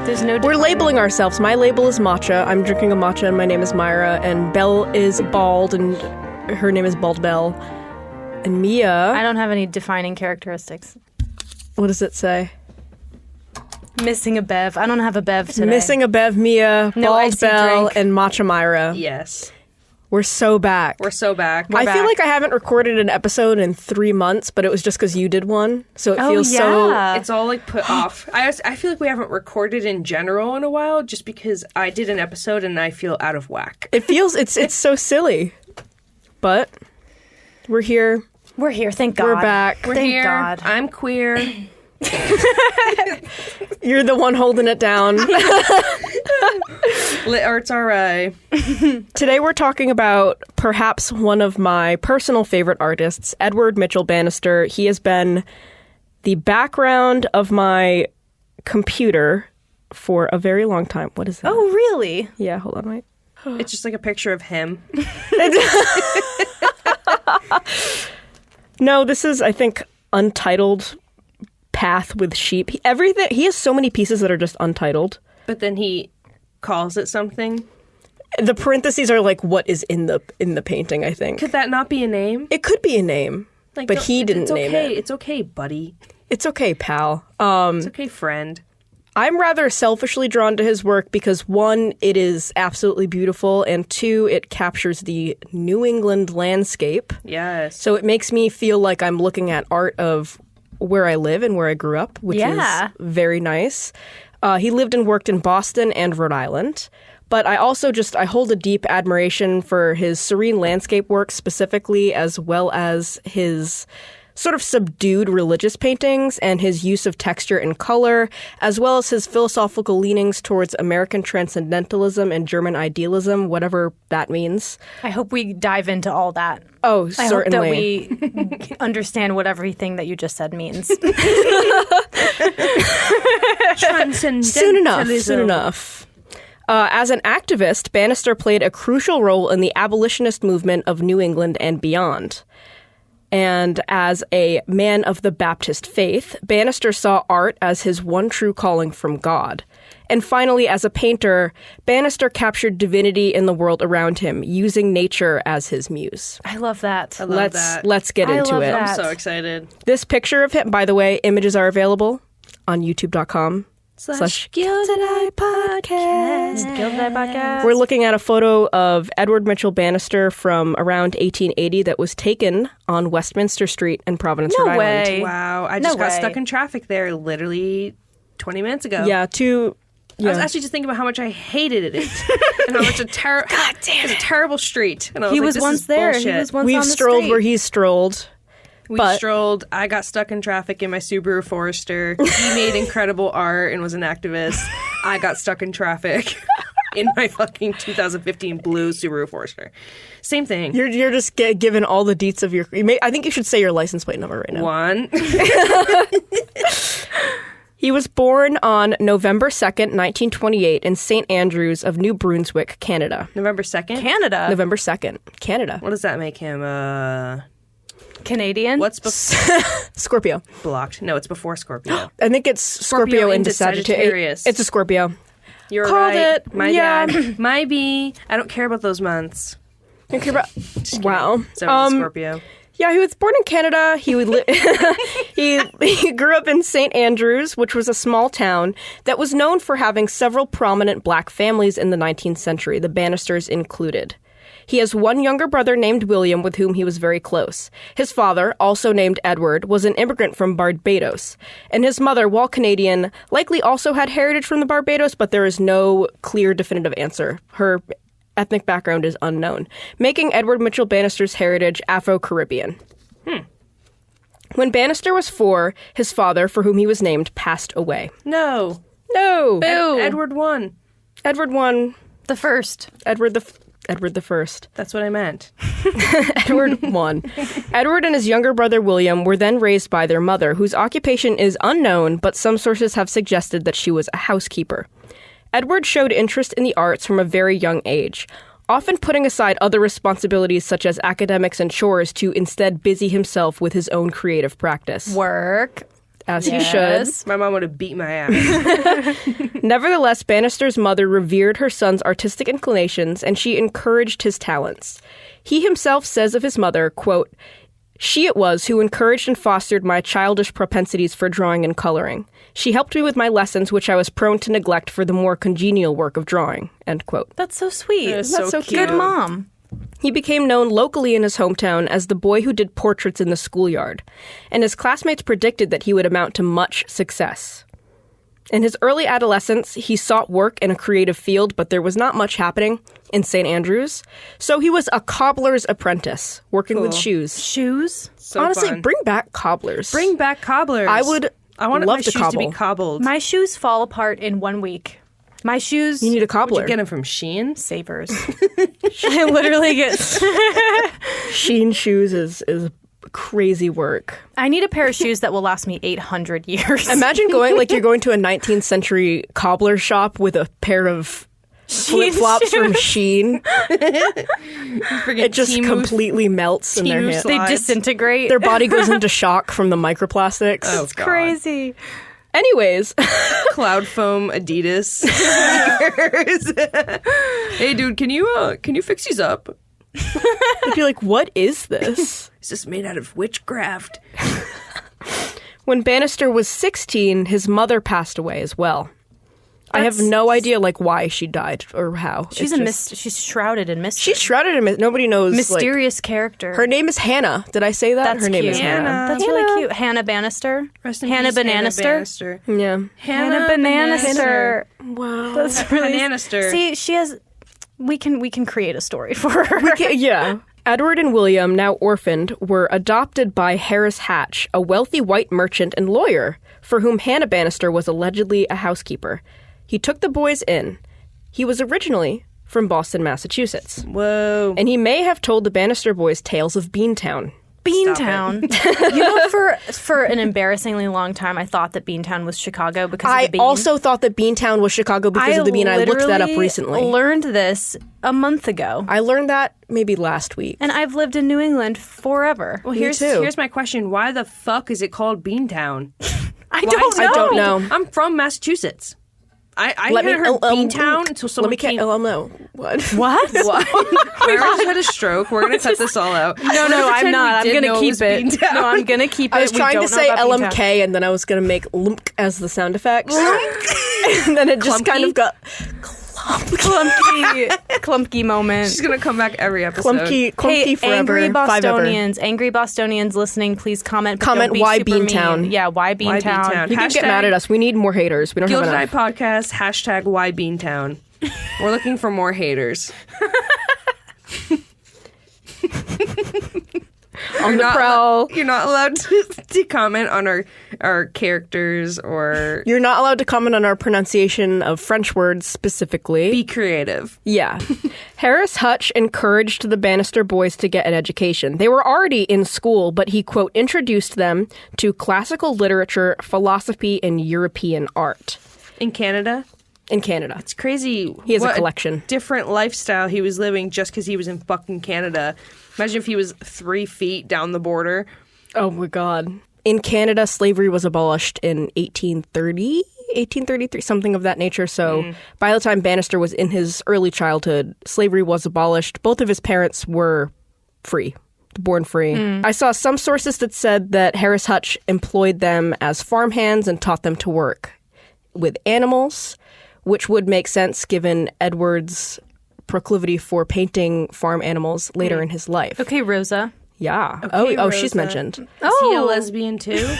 There's no. We're labeling ourselves. My label is matcha. I'm drinking a matcha, and my name is Myra. And Belle is bald, and her name is Bald Belle. And Mia. I don't have any defining characteristics. What does it say? Missing a bev. I don't have a bev today. Missing a bev, Mia, No Bald icy Belle, drink. and Matcha Myra. Yes. We're so back. We're so back. I feel like I haven't recorded an episode in 3 months, but it was just because you did one. So it feels so... It's all like put off. I feel like we haven't recorded in general in a while just because I did an episode and I feel out of whack. It feels... It's so silly. But we're here. We're here. Thank God. We're back. We're Thank here. God. I'm queer. You're the one holding it down. Lit art's alright. Today we're talking about perhaps one of my personal favorite artists, Edward Mitchell Bannister. He has been the background of my computer for a very long time. What is that? Oh, really? Yeah, hold on, wait. It's just like a picture of him. No, this is, I think, Untitled Path with Sheep. He has so many pieces that are just untitled. But then he calls it something. The parentheses are like what is in the painting, I think. Could that not be a name? It could be a name, Like, but he didn't name it. It's okay, buddy. It's okay, pal. It's okay, friend. I'm rather selfishly drawn to his work because, one, it is absolutely beautiful, and two, it captures the New England landscape. Yes. So it makes me feel like I'm looking at art of where I live and where I grew up, which is very nice. He lived and worked in Boston and Rhode Island. But I also I hold a deep admiration for his serene landscape work specifically, as well as his sort of subdued religious paintings and his use of texture and color, as well as his philosophical leanings towards American Transcendentalism and German idealism, whatever that means. I hope we dive into all that. Oh, I certainly. hope that we understand what everything that you just said means. Transcendentalism. Soon enough. As an activist, Bannister played a crucial role in the abolitionist movement of New England and beyond. And as a man of the Baptist faith, Bannister saw art as his one true calling from God. And finally, as a painter, Bannister captured divinity in the world around him, using nature as his muse. I love that. I love that. Let's get I into love it. that. I'm so excited. This picture of him, by the way, images are available on youtube.com/Gilded Eye Podcast. Gilded Eye Podcast. We're looking at a photo of Edward Mitchell Bannister from around 1880 that was taken on Westminster Street in Providence, No Rhode Island. way. Wow. I No just got way. stuck in traffic there literally 20 minutes ago. Yeah, I was actually just thinking about how much I hated it and how much a terrible street. And I was He like, was this once is there. bullshit. He was once We've on the strolled street. where he's strolled. We but- strolled. I got stuck in traffic in my Subaru Forester. He made incredible art and was an activist. I got stuck in traffic in my fucking 2015 blue Subaru Forester. Same thing. You're just given all the deets of your... I think you should say your license plate number right now. One. He was born on November 2nd, 1928 in St. Andrews of New Brunswick, Canada. November 2nd? Canada. November 2nd, Canada. What does that make him? Canadian. What's Scorpio. blocked? No, it's before Scorpio. I think it's Scorpio into Sagittarius. It's a Scorpio. You're Called right. it. My Yeah. bad. My B. I don't care about those months. Okay, wow. So Scorpio. Yeah, he was born in Canada. He would he grew up in St. Andrews, which was a small town that was known for having several prominent black families in the 19th century, the Bannisters included. He has one younger brother named William with whom he was very close. His father, also named Edward, was an immigrant from Barbados. And his mother, while Canadian, likely also had heritage from the Barbados, but there is no clear definitive answer. Her ethnic background is unknown, making Edward Mitchell Bannister's heritage Afro-Caribbean. When Bannister was 4, his father, for whom he was named, passed away. No. No! Boo. Edward won. Edward won. The first. Edward the First. That's what I meant. Edward won. Edward and his younger brother William were then raised by their mother, whose occupation is unknown, but some sources have suggested that she was a housekeeper. Edward showed interest in the arts from a very young age, often putting aside other responsibilities such as academics and chores to instead busy himself with his own creative practice. Work. As he should. My mom would have beat my ass. Nevertheless, Bannister's mother revered her son's artistic inclinations, and she encouraged his talents. He himself says of his mother, quote, "She it was who encouraged and fostered my childish propensities for drawing and coloring. She helped me with my lessons, which I was prone to neglect for the more congenial work of drawing." End quote. That's so sweet. That is That's so cute. Good mom. He became known locally in his hometown as the boy who did portraits in the schoolyard, and his classmates predicted that he would amount to much success. In his early adolescence, he sought work in a creative field, but there was not much happening in St. Andrews, so he was a cobbler's apprentice, working with shoes. Shoes? So Honestly, fun. bring back cobblers. Bring back cobblers. I want my love to shoes cobble. to be cobbled. My shoes fall apart in 1 week. My shoes... You need a Would cobbler. you get them from Shein? Savers. I literally get... Sheen shoes is crazy work. I need a pair of shoes that will last me 800 years. Imagine you're going to a 19th century cobbler shop with a pair of flip-flops from Shein. It just completely melts in their Temu hand. They slides. disintegrate. Their body goes into shock from the microplastics. Oh, It's God. crazy. Anyways, Cloud foam Adidas. Hey, dude, can you fix these up? I'd be like, what is this? Is this made out of witchcraft? When Bannister was 16, his mother passed away as well. I have no idea why she died or how. She's she's shrouded in mystery. She's shrouded in nobody knows. Mysterious character. Her name is Hannah. Did I say that? That's Her name cute. is Hannah. That's really cute. Hannah Bannister. Rest in Hannah peace, Bannister. Bannister. Yeah. Hannah Bannister. Wow. That's really Bannister. See, she has. We can create a story for her. Yeah. Edward and William, now orphaned, were adopted by Harris Hatch, a wealthy white merchant and lawyer, for whom Hannah Bannister was allegedly a housekeeper. He took the boys in. He was originally from Boston, Massachusetts. Whoa. And he may have told the Bannister boys tales of Beantown. Beantown. For an embarrassingly long time, I thought that Beantown was Chicago because of I the bean. also thought that Beantown was Chicago because of the bean. I looked that up recently. I learned this a month ago. I learned that maybe last week. And I've lived in New England forever. Well, Me here's too. my question. Why the fuck is it called Beantown? I don't know. I don't know. I'm from Massachusetts. I Let me- hadn't heard Beantown until someone came. no. What? What? Myra just had a stroke. We're going to cut this all out. No, I'm not. I'm going to keep it. No, I'm going to keep it. I was We trying don't to know say about LMK Beantown. and then I was going to make lump as the sound effects. And then it just kind of got Clumpy moment. She's going to come back every episode. clumpy Hey, forever. angry Five ever. angry Bostonians listening, please comment. but Comment don't be why super mean. Beantown. Yeah, why Beantown? Beantown? You can get Hashtag mad at us. We need more haters. We don't Guild have and I enough. podcast, hashtag why Beantown. We're looking for more haters. On the prowl. You're not allowed to comment on our characters or You're not allowed to comment on our pronunciation of French words specifically. be creative. Yeah. Harris Hutch encouraged the Bannister boys to get an education. They were already in school, but he, quote, introduced them to classical literature, philosophy, and European art. In Canada? In Canada. It's crazy. He has a what collection. Different lifestyle he was living just because he was in fucking Canada. Imagine if he was 3 feet down the border. Oh my God. In Canada, slavery was abolished in 1833, something of that nature. So by the time Bannister was in his early childhood, slavery was abolished. Both of his parents were free, born free. I saw some sources that said that Harris Hutch employed them as farmhands and taught them to work with animals, which would make sense given Edward's proclivity for painting farm animals later in his life. Okay, Rosa. Yeah. Okay, Oh, she's Rosa. mentioned. Is he a lesbian too?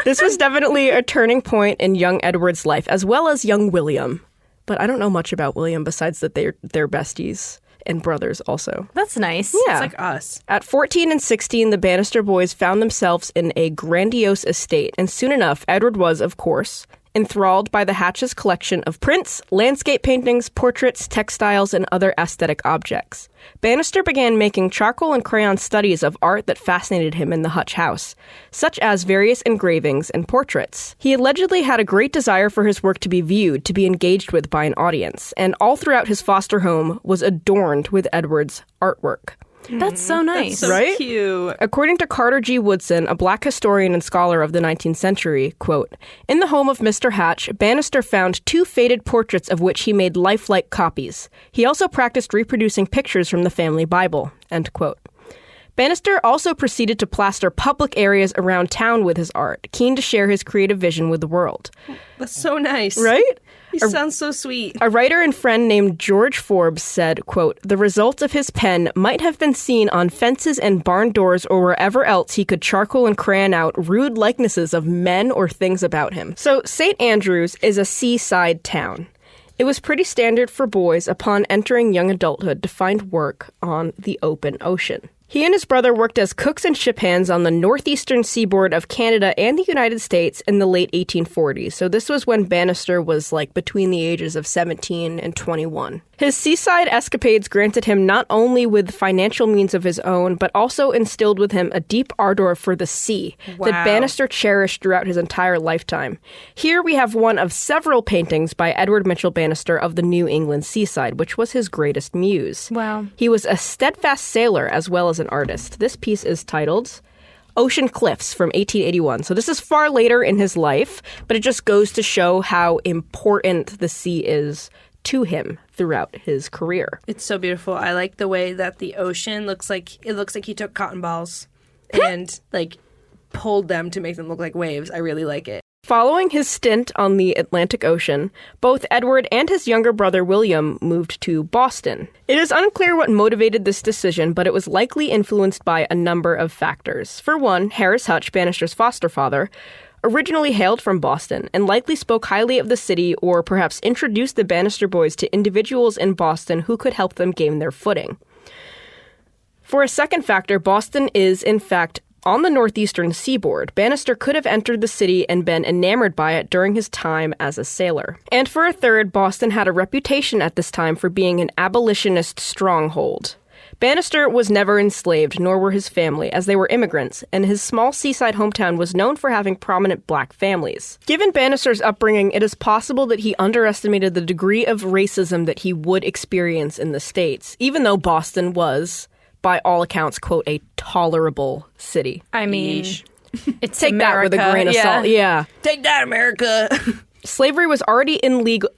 This was definitely a turning point in young Edward's life, as well as young William. But I don't know much about William besides that they're besties and brothers also. That's nice. Yeah. It's like us. At 14 and 16, the Bannister boys found themselves in a grandiose estate, and soon enough, Edward was, of course, enthralled by the Hatches' collection of prints, landscape paintings, portraits, textiles, and other aesthetic objects. Bannister began making charcoal and crayon studies of art that fascinated him in the Hutch house, such as various engravings and portraits. He allegedly had a great desire for his work to be viewed, to be engaged with by an audience, and all throughout his foster home was adorned with Edward's artwork. That's so nice. So Right? cute. According to Carter G. Woodson, a black historian and scholar of the 19th century, quote, "In the home of Mr. Hatch, Bannister found 2 faded portraits of which he made lifelike copies. He also practiced reproducing pictures from the family Bible," end quote. Bannister also proceeded to plaster public areas around town with his art, keen to share his creative vision with the world. That's so nice. Right? He sounds so sweet. A writer and friend named George Forbes said, quote, "The results of his pen might have been seen on fences and barn doors or wherever else he could charcoal and crayon out rude likenesses of men or things about him." So St. Andrews is a seaside town. It was pretty standard for boys upon entering young adulthood to find work on the open ocean. He and his brother worked as cooks and ship hands on the northeastern seaboard of Canada and the United States in the late 1840s. So this was when Bannister was like between the ages of 17 and 21. His seaside escapades granted him not only with financial means of his own, but also instilled with him a deep ardor for the sea that Bannister cherished throughout his entire lifetime. Here we have one of several paintings by Edward Mitchell Bannister of the New England seaside, which was his greatest muse. Wow. He was a steadfast sailor as well as an artist. This piece is titled Ocean Cliffs from 1881. So this is far later in his life, but it just goes to show how important the sea is to him throughout his career. It's so beautiful. I like the way that the ocean looks like he took cotton balls and like pulled them to make them look like waves. I really like it. Following his stint on the Atlantic Ocean, both Edward and his younger brother William moved to Boston. It is unclear what motivated this decision, but it was likely influenced by a number of factors. For one, Harris Hutch, Bannister's foster father, originally hailed from Boston and likely spoke highly of the city or perhaps introduced the Bannister boys to individuals in Boston who could help them gain their footing. For a second factor, Boston is, in fact, on the northeastern seaboard. Bannister could have entered the city and been enamored by it during his time as a sailor. And for a third, Boston had a reputation at this time for being an abolitionist stronghold. Bannister was never enslaved, nor were his family, as they were immigrants, and his small seaside hometown was known for having prominent black families. Given Bannister's upbringing, it is possible that he underestimated the degree of racism that he would experience in the States, even though Boston was, by all accounts, quote, a tolerable city. I mean, Yeesh. it's Take America. that with a grain of salt. Yeah. Take that, America. Slavery was already illegal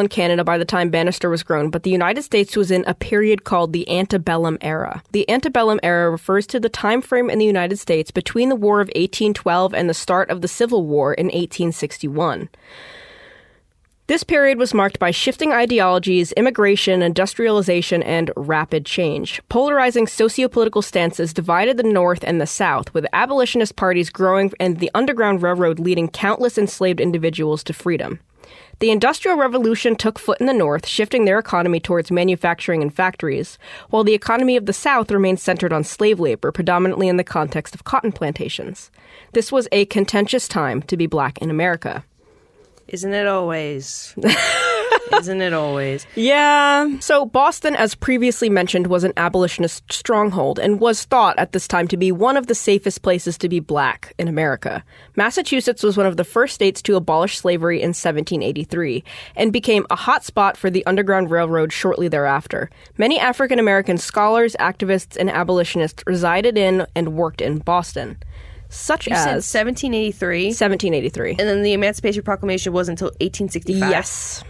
in Canada by the time Bannister was grown, but the United States was in a period called the antebellum era. The antebellum era refers to the time frame in the United States between the War of 1812 and the start of the Civil War in 1861. This period was marked by shifting ideologies, immigration, industrialization, and rapid change. Polarizing sociopolitical stances divided the North and the South, with abolitionist parties growing and the Underground Railroad leading countless enslaved individuals to freedom. The Industrial Revolution took foot in the North, shifting their economy towards manufacturing and factories, while the economy of the South remained centered on slave labor, predominantly in the context of cotton plantations. This was a contentious time to be black in America. Isn't it always? Isn't it always? Yeah. So Boston, as previously mentioned, was an abolitionist stronghold and was thought at this time to be one of the safest places to be black in America. Massachusetts was one of the first states to abolish slavery in 1783 and became a hot spot for the Underground Railroad shortly thereafter. Many African American scholars, activists, and abolitionists resided in and worked in Boston. Such You as said 1783, 1783. and then the Emancipation Proclamation was until 1865. Yes.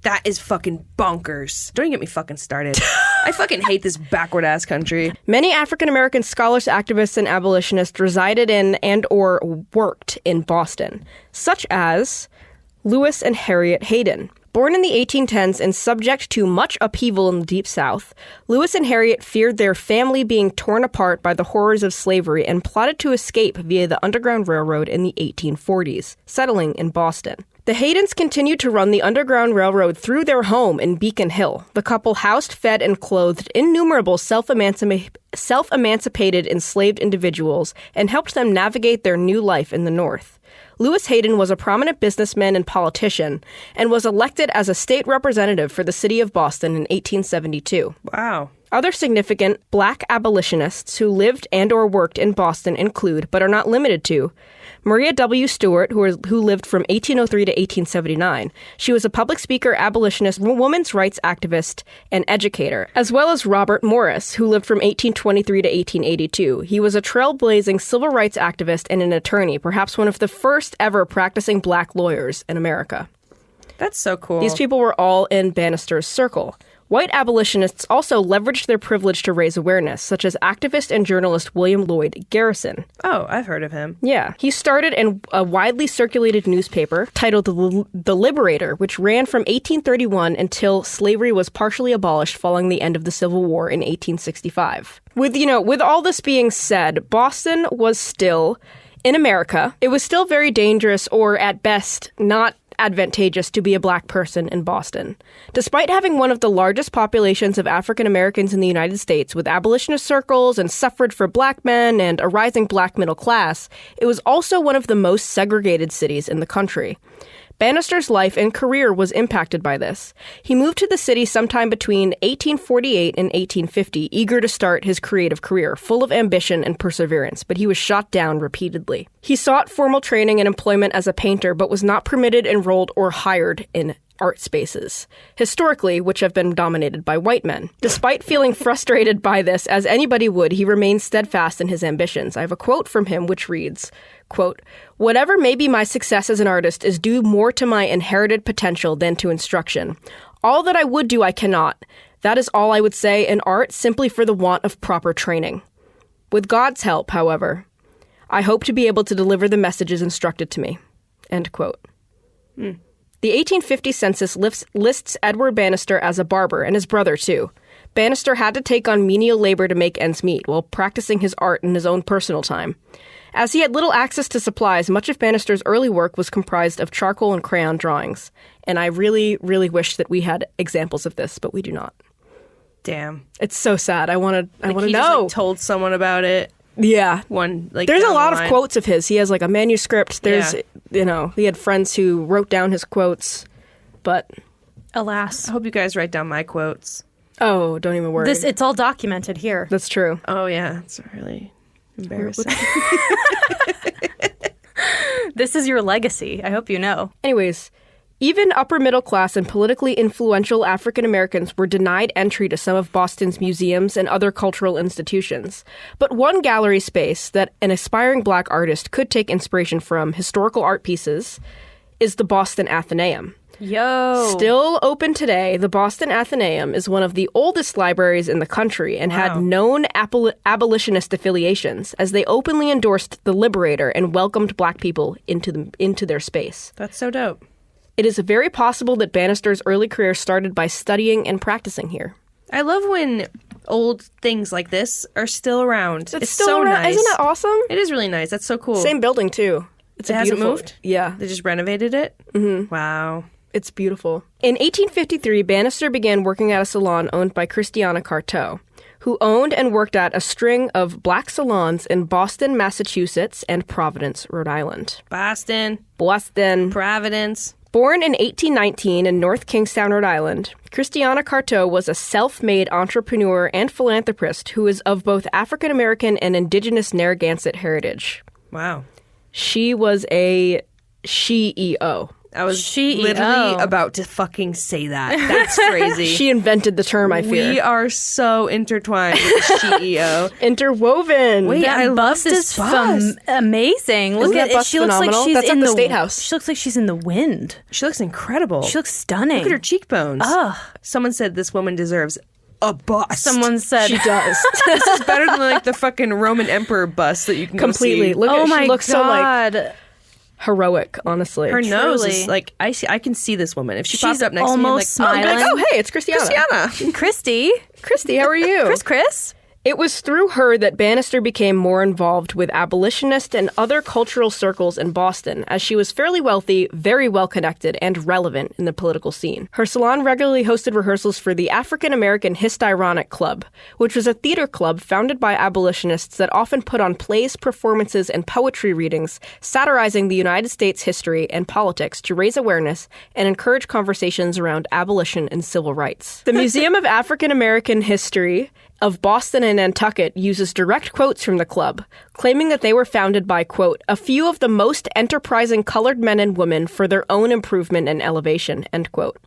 That is fucking bonkers. Don't even get me fucking started. I fucking hate this backward-ass country. Many African-American scholars, activists, and abolitionists resided in and or worked in Boston, such as Lewis and Harriet Hayden. Born in the 1810s and subject to much upheaval in the Deep South, Lewis and Harriet feared their family being torn apart by the horrors of slavery and plotted to escape via the Underground Railroad in the 1840s, settling in Boston. The Haydens continued to run the Underground Railroad through their home in Beacon Hill. The couple housed, fed, and clothed innumerable self-emancipated enslaved individuals and helped them navigate their new life in the North. Lewis Hayden was a prominent businessman and politician and was elected as a state representative for the city of Boston in 1872. Wow. Other significant black abolitionists who lived and or worked in Boston include, but are not limited to, Maria W. Stewart, who lived from 1803 to 1879. She was a public speaker, abolitionist, women's rights activist, and educator, as well as Robert Morris, who lived from 1823 to 1882. He was a trailblazing civil rights activist and an attorney, perhaps one of the first ever practicing black lawyers in America. That's so cool. These people were all in Bannister's circle. White abolitionists also leveraged their privilege to raise awareness, such as activist and journalist William Lloyd Garrison. Oh, I've heard of him. Yeah. He started a widely circulated newspaper titled The Liberator, which ran from 1831 until slavery was partially abolished following the end of the Civil War in 1865. With all this being said, Boston was still, in America, it was still very dangerous or, at best, not advantageous to be a black person in Boston. Despite having one of the largest populations of African Americans in the United States, with abolitionist circles and suffrage for black men and a rising black middle class, it was also one of the most segregated cities in the country. Bannister's life and career was impacted by this. He moved to the city sometime between 1848 and 1850, eager to start his creative career, full of ambition and perseverance, but he was shot down repeatedly. He sought formal training and employment as a painter, but was not permitted, enrolled, or hired in art spaces, historically, which have been dominated by white men. Despite feeling frustrated by this, as anybody would, he remained steadfast in his ambitions. I have a quote from him which reads, quote, "Whatever may be my success as an artist is due more to my inherited potential than to instruction. All that I would do I cannot. That is all I would say in art, simply for the want of proper training. With God's help, however, I hope to be able to deliver the messages instructed to me." End quote. The 1850 census lists Edward Bannister as a barber, and his brother, too. Bannister had to take on menial labor to make ends meet, while practicing his art in his own personal time. As he had little access to supplies, much of Bannister's early work was comprised of charcoal and crayon drawings. And I really, really wish that we had examples of this, but we do not. Damn. It's so sad. I want to know. He just, told someone about it. Yeah. There's a lot of quotes of his. He has a manuscript. There's, he had friends who wrote down his quotes, but alas. I hope you guys write down my quotes. Oh, don't even worry. It's all documented here. That's true. Oh, yeah. It's really embarrassing. This is your legacy. I hope you know. Anyways, even upper middle class and politically influential African Americans were denied entry to some of Boston's museums and other cultural institutions. But one gallery space that an aspiring black artist could take inspiration from, historical art pieces, is the Boston Athenaeum. Yo. Still open today, the Boston Athenaeum is one of the oldest libraries in the country and had known abolitionist affiliations, as they openly endorsed the Liberator and welcomed black people into their space. That's so dope. It is very possible that Bannister's early career started by studying and practicing here. I love when old things like this are still around. It's still so around. nice. Isn't that awesome? It is really nice. That's so cool. Same building, too. It hasn't moved? Yeah. They just renovated it? Mm-hmm. Wow. It's beautiful. In 1853, Bannister began working at a salon owned by Christiana Carteau, who owned and worked at a string of black salons in Boston, Massachusetts, and Providence, Rhode Island. Boston. Providence. Born in 1819 in North Kingstown, Rhode Island, Christiana Carteau was a self-made entrepreneur and philanthropist who is of both African-American and indigenous Narragansett heritage. Wow. She was a CEO. I was literally about to fucking say that. That's crazy. She invented the term, I fear. We are so intertwined with the CEO. Interwoven. Wait, that I love bust this bust. Amazing. Look at it. She looks like she's That's in at the State House. She looks like she's in the wind. She looks incredible. She looks stunning. Look at her cheekbones. Ugh. Someone said this woman deserves a bust. Someone said she does. This is better than the fucking Roman emperor bust that you can completely. Go see. Look at she looks God. So heroic, honestly. Her nose is I can see this woman. If she popped up next to me, almost smiling. Oh, hey, it's Christiana. Christy, how are you? Chris. It was through her that Bannister became more involved with abolitionist and other cultural circles in Boston, as she was fairly wealthy, very well-connected, and relevant in the political scene. Her salon regularly hosted rehearsals for the African American Histrionic Club, which was a theater club founded by abolitionists that often put on plays, performances, and poetry readings satirizing the United States history and politics to raise awareness and encourage conversations around abolition and civil rights. The Museum of African American History of Boston and Nantucket uses direct quotes from the club, claiming that they were founded by, quote, a few of the most enterprising colored men and women for their own improvement and elevation, end quote.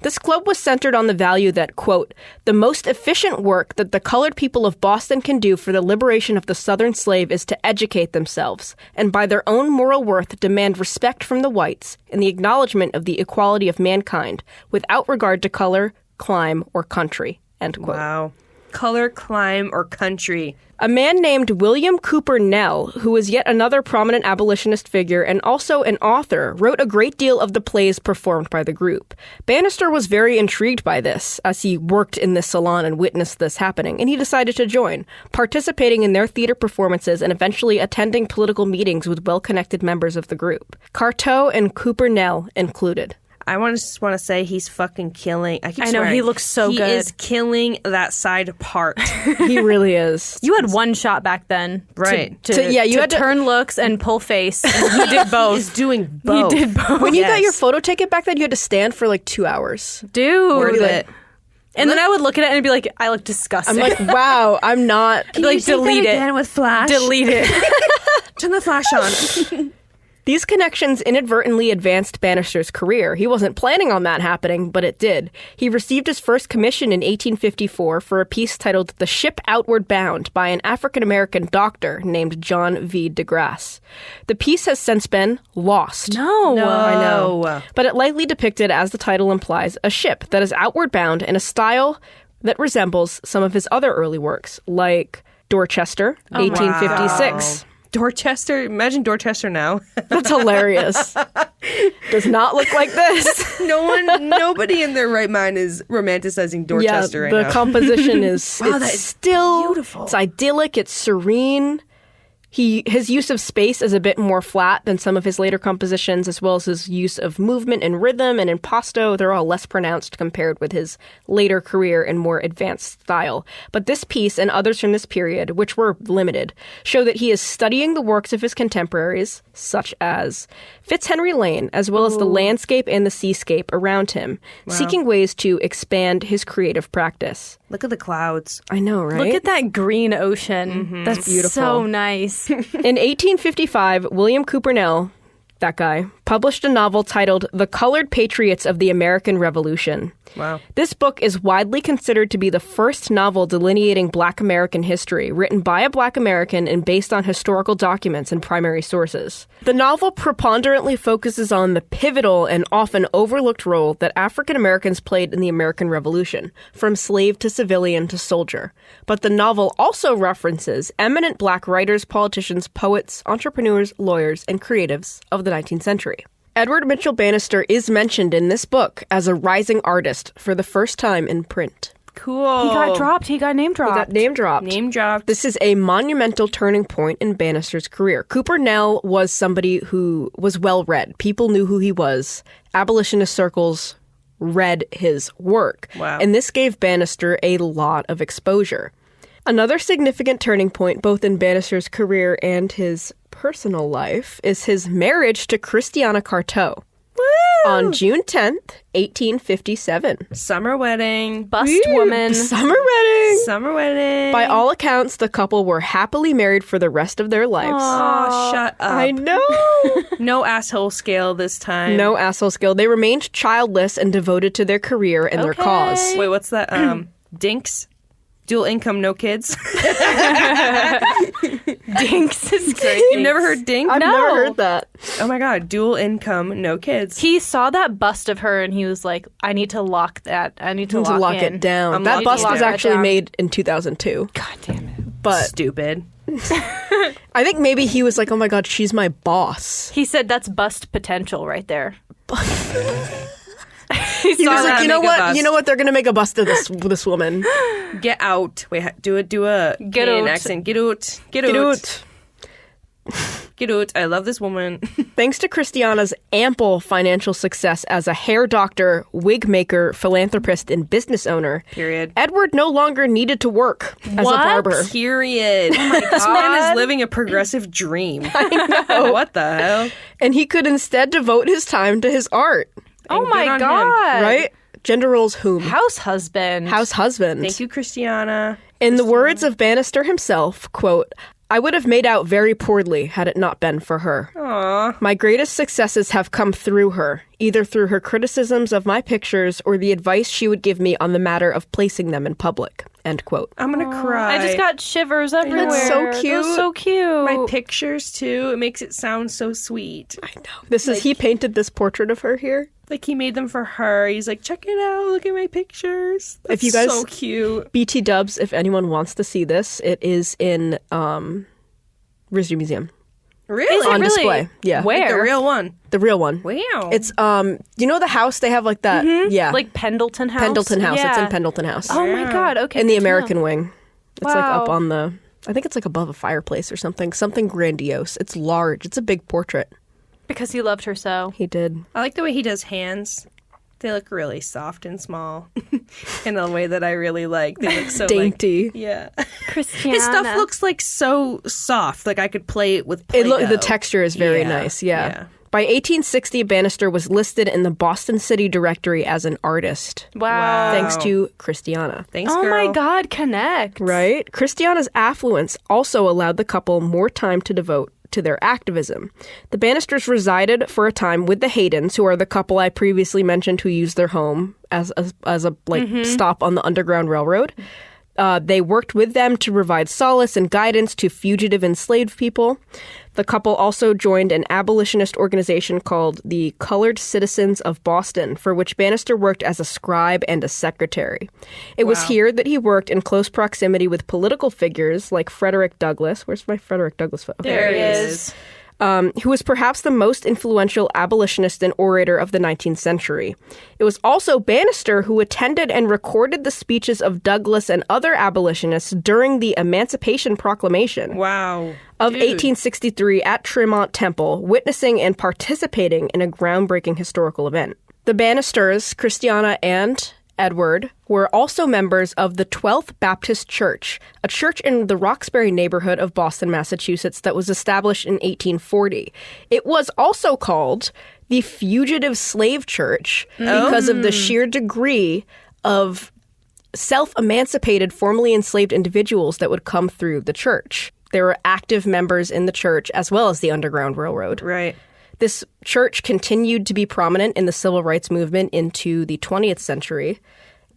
This club was centered on the value that, quote, the most efficient work that the colored people of Boston can do for the liberation of the Southern slave is to educate themselves, and by their own moral worth demand respect from the whites and the acknowledgement of the equality of mankind, without regard to color, clime, or country, end quote. Wow. Color, clime, or country. A man named William Cooper Nell, who was yet another prominent abolitionist figure and also an author, wrote a great deal of the plays performed by the group. Bannister was very intrigued by this, as he worked in this salon and witnessed this happening, and he decided to join, participating in their theater performances and eventually attending political meetings with well-connected members of the group. Carteau and Cooper Nell included. I just want to say he's fucking killing. I know, swearing. he looks so He good. is killing that side part. He really is. You had one shot back then. Right. You had to turn looks and pull face. And he did both. He's doing both. He did both. When you got Yes. your photo taken back then, you had to stand for like 2 hours. Dude. Worth it. And then I would look at it and be like, I look disgusting. I'm like, wow, I'm not... I'd be like, delete it. Again with flash. Delete it. Turn the flash on. These connections inadvertently advanced Bannister's career. He wasn't planning on that happening, but it did. He received his first commission in 1854 for a piece titled The Ship Outward Bound by an African-American doctor named John V. DeGrasse. The piece has since been lost. No. I know. But it likely depicted, as the title implies, a ship that is outward bound in a style that resembles some of his other early works, like Dorchester, 1856. Wow. Dorchester? Imagine Dorchester now. That's hilarious. Does not look like this. Nobody in their right mind is romanticizing Dorchester right now. The composition is Wow, it's that is still beautiful. It's idyllic. It's serene. His use of space is a bit more flat than some of his later compositions, as well as his use of movement and rhythm and impasto. They're all less pronounced compared with his later career and more advanced style. But this piece and others from this period, which were limited, show that he is studying the works of his contemporaries, such as Fitzhenry Lane, as well as the landscape and the seascape around him, seeking ways to expand his creative practice. Look at the clouds. I know, right? Look at that green ocean. That's beautiful. so nice. In 1855, William Cooper Nell, that guy, published a novel titled The Colored Patriots of the American Revolution. Wow. This book is widely considered to be the first novel delineating Black American history, written by a Black American and based on historical documents and primary sources. The novel preponderantly focuses on the pivotal and often overlooked role that African Americans played in the American Revolution, from slave to civilian to soldier. But the novel also references eminent Black writers, politicians, poets, entrepreneurs, lawyers, and creatives of the 19th century. Edward Mitchell Bannister is mentioned in this book as a rising artist for the first time in print. Cool. He got dropped. He got name dropped. He got name dropped. Name dropped. This is a monumental turning point in Bannister's career. Cooper Nell was somebody who was well-read. People knew who he was. Abolitionist circles read his work. Wow. And this gave Bannister a lot of exposure. Another significant turning point, both in Bannister's career and his personal life, is his marriage to Christiana Carteau. Woo! On June 10th, 1857. Summer wedding. Bust woman. Summer wedding! Summer wedding. By all accounts, the couple were happily married for the rest of their lives. Oh, shut up. I know. No asshole scale this time. No asshole skill. They remained childless and devoted to their career and their cause. Wait, what's that? Dinks? Dual income, no kids? Dinks is crazy. You've never heard Dink? I've never heard that. Oh my god, dual income, no kids. He saw that bust of her and he was like, I need to lock that. I need to To lock in. it down. I'm That locking bust it was down. actually made in 2002. God damn it. But Stupid. I think maybe he was like, oh my god, she's my boss. He said that's bust potential right there. He was that like, make a bust. you know what? They're going to make a bust of this woman. Get out. Wait, do a Canadian accent. Get out. Get out. Get out. I love this woman. Thanks to Christiana's ample financial success as a hair doctor, wig maker, philanthropist, and business owner, Period. Edward no longer needed to work as a barber. Period. Oh my God. This man is living a progressive dream. I know. What the hell? And he could instead devote his time to his art. Oh And my good on him. God. Right? Gender roles whom? House husband. House husband. Thank you, Christiana. In the words of Bannister himself, quote, I would have made out very poorly had it not been for her. Aww. My greatest successes have come through her, either through her criticisms of my pictures or the advice she would give me on the matter of placing them in public. End quote. I'm going to cry. I just got shivers everywhere. That's so cute. That's so cute. my pictures, too. It makes it sound so sweet. I know. This is, he painted this portrait of her here. Like, he made them for her. He's like, check it out. Look at my pictures. That's If you guys- so cute. BT dubs, if anyone wants to see this, it is in RISD Museum. Really? On display. Yeah. Where? Like the real one. The real one. Wow. It's, you know the house? They have like that. Yeah. Like Pendleton House? Pendleton House. It's Yeah. in Pendleton House. Oh my God. Okay. in the good to know. American wing. It's like up Wow. on the, I think it's like above a fireplace or something. Something grandiose. It's large. It's a big portrait. Because he loved her so. He did. I like the way he does hands. They look really soft and small in a way that I really like. They look so Dainty. Like, yeah. Christiana. His stuff looks like so soft. Like I could play it with Play-Doh. The texture is very nice. Yeah. By 1860, Bannister was listed in the Boston City Directory as an artist. Wow. Thanks to Christiana. Thanks, Oh girl. my God, connect. Right? Christiana's affluence also allowed the couple more time to devote to their activism. The Bannisters resided for a time with the Haydens, who are the couple I previously mentioned who used their home as a stop on the Underground Railroad. They worked with them to provide solace and guidance to fugitive enslaved people. The couple also joined an abolitionist organization called the Colored Citizens of Boston, for which Bannister worked as a scribe and a secretary. It was here that he worked in close proximity with political figures like Frederick Douglass. Where's my Frederick Douglass photo? There he is. Who was perhaps the most influential abolitionist and orator of the 19th century. It was also Bannister who attended and recorded the speeches of Douglass and other abolitionists during the Emancipation Proclamation Wow. of Dude. 1863 at Tremont Temple, witnessing and participating in a groundbreaking historical event. The Bannisters, Christiana and Edward, were also members of the 12th Baptist Church, a church in the Roxbury neighborhood of Boston, Massachusetts that was established in 1840. It was also called the Fugitive Slave Church because of the sheer degree of self-emancipated, formerly enslaved individuals that would come through the church. There were active members in the church as well as the Underground Railroad. Right. This church continued to be prominent in the civil rights movement into the 20th century,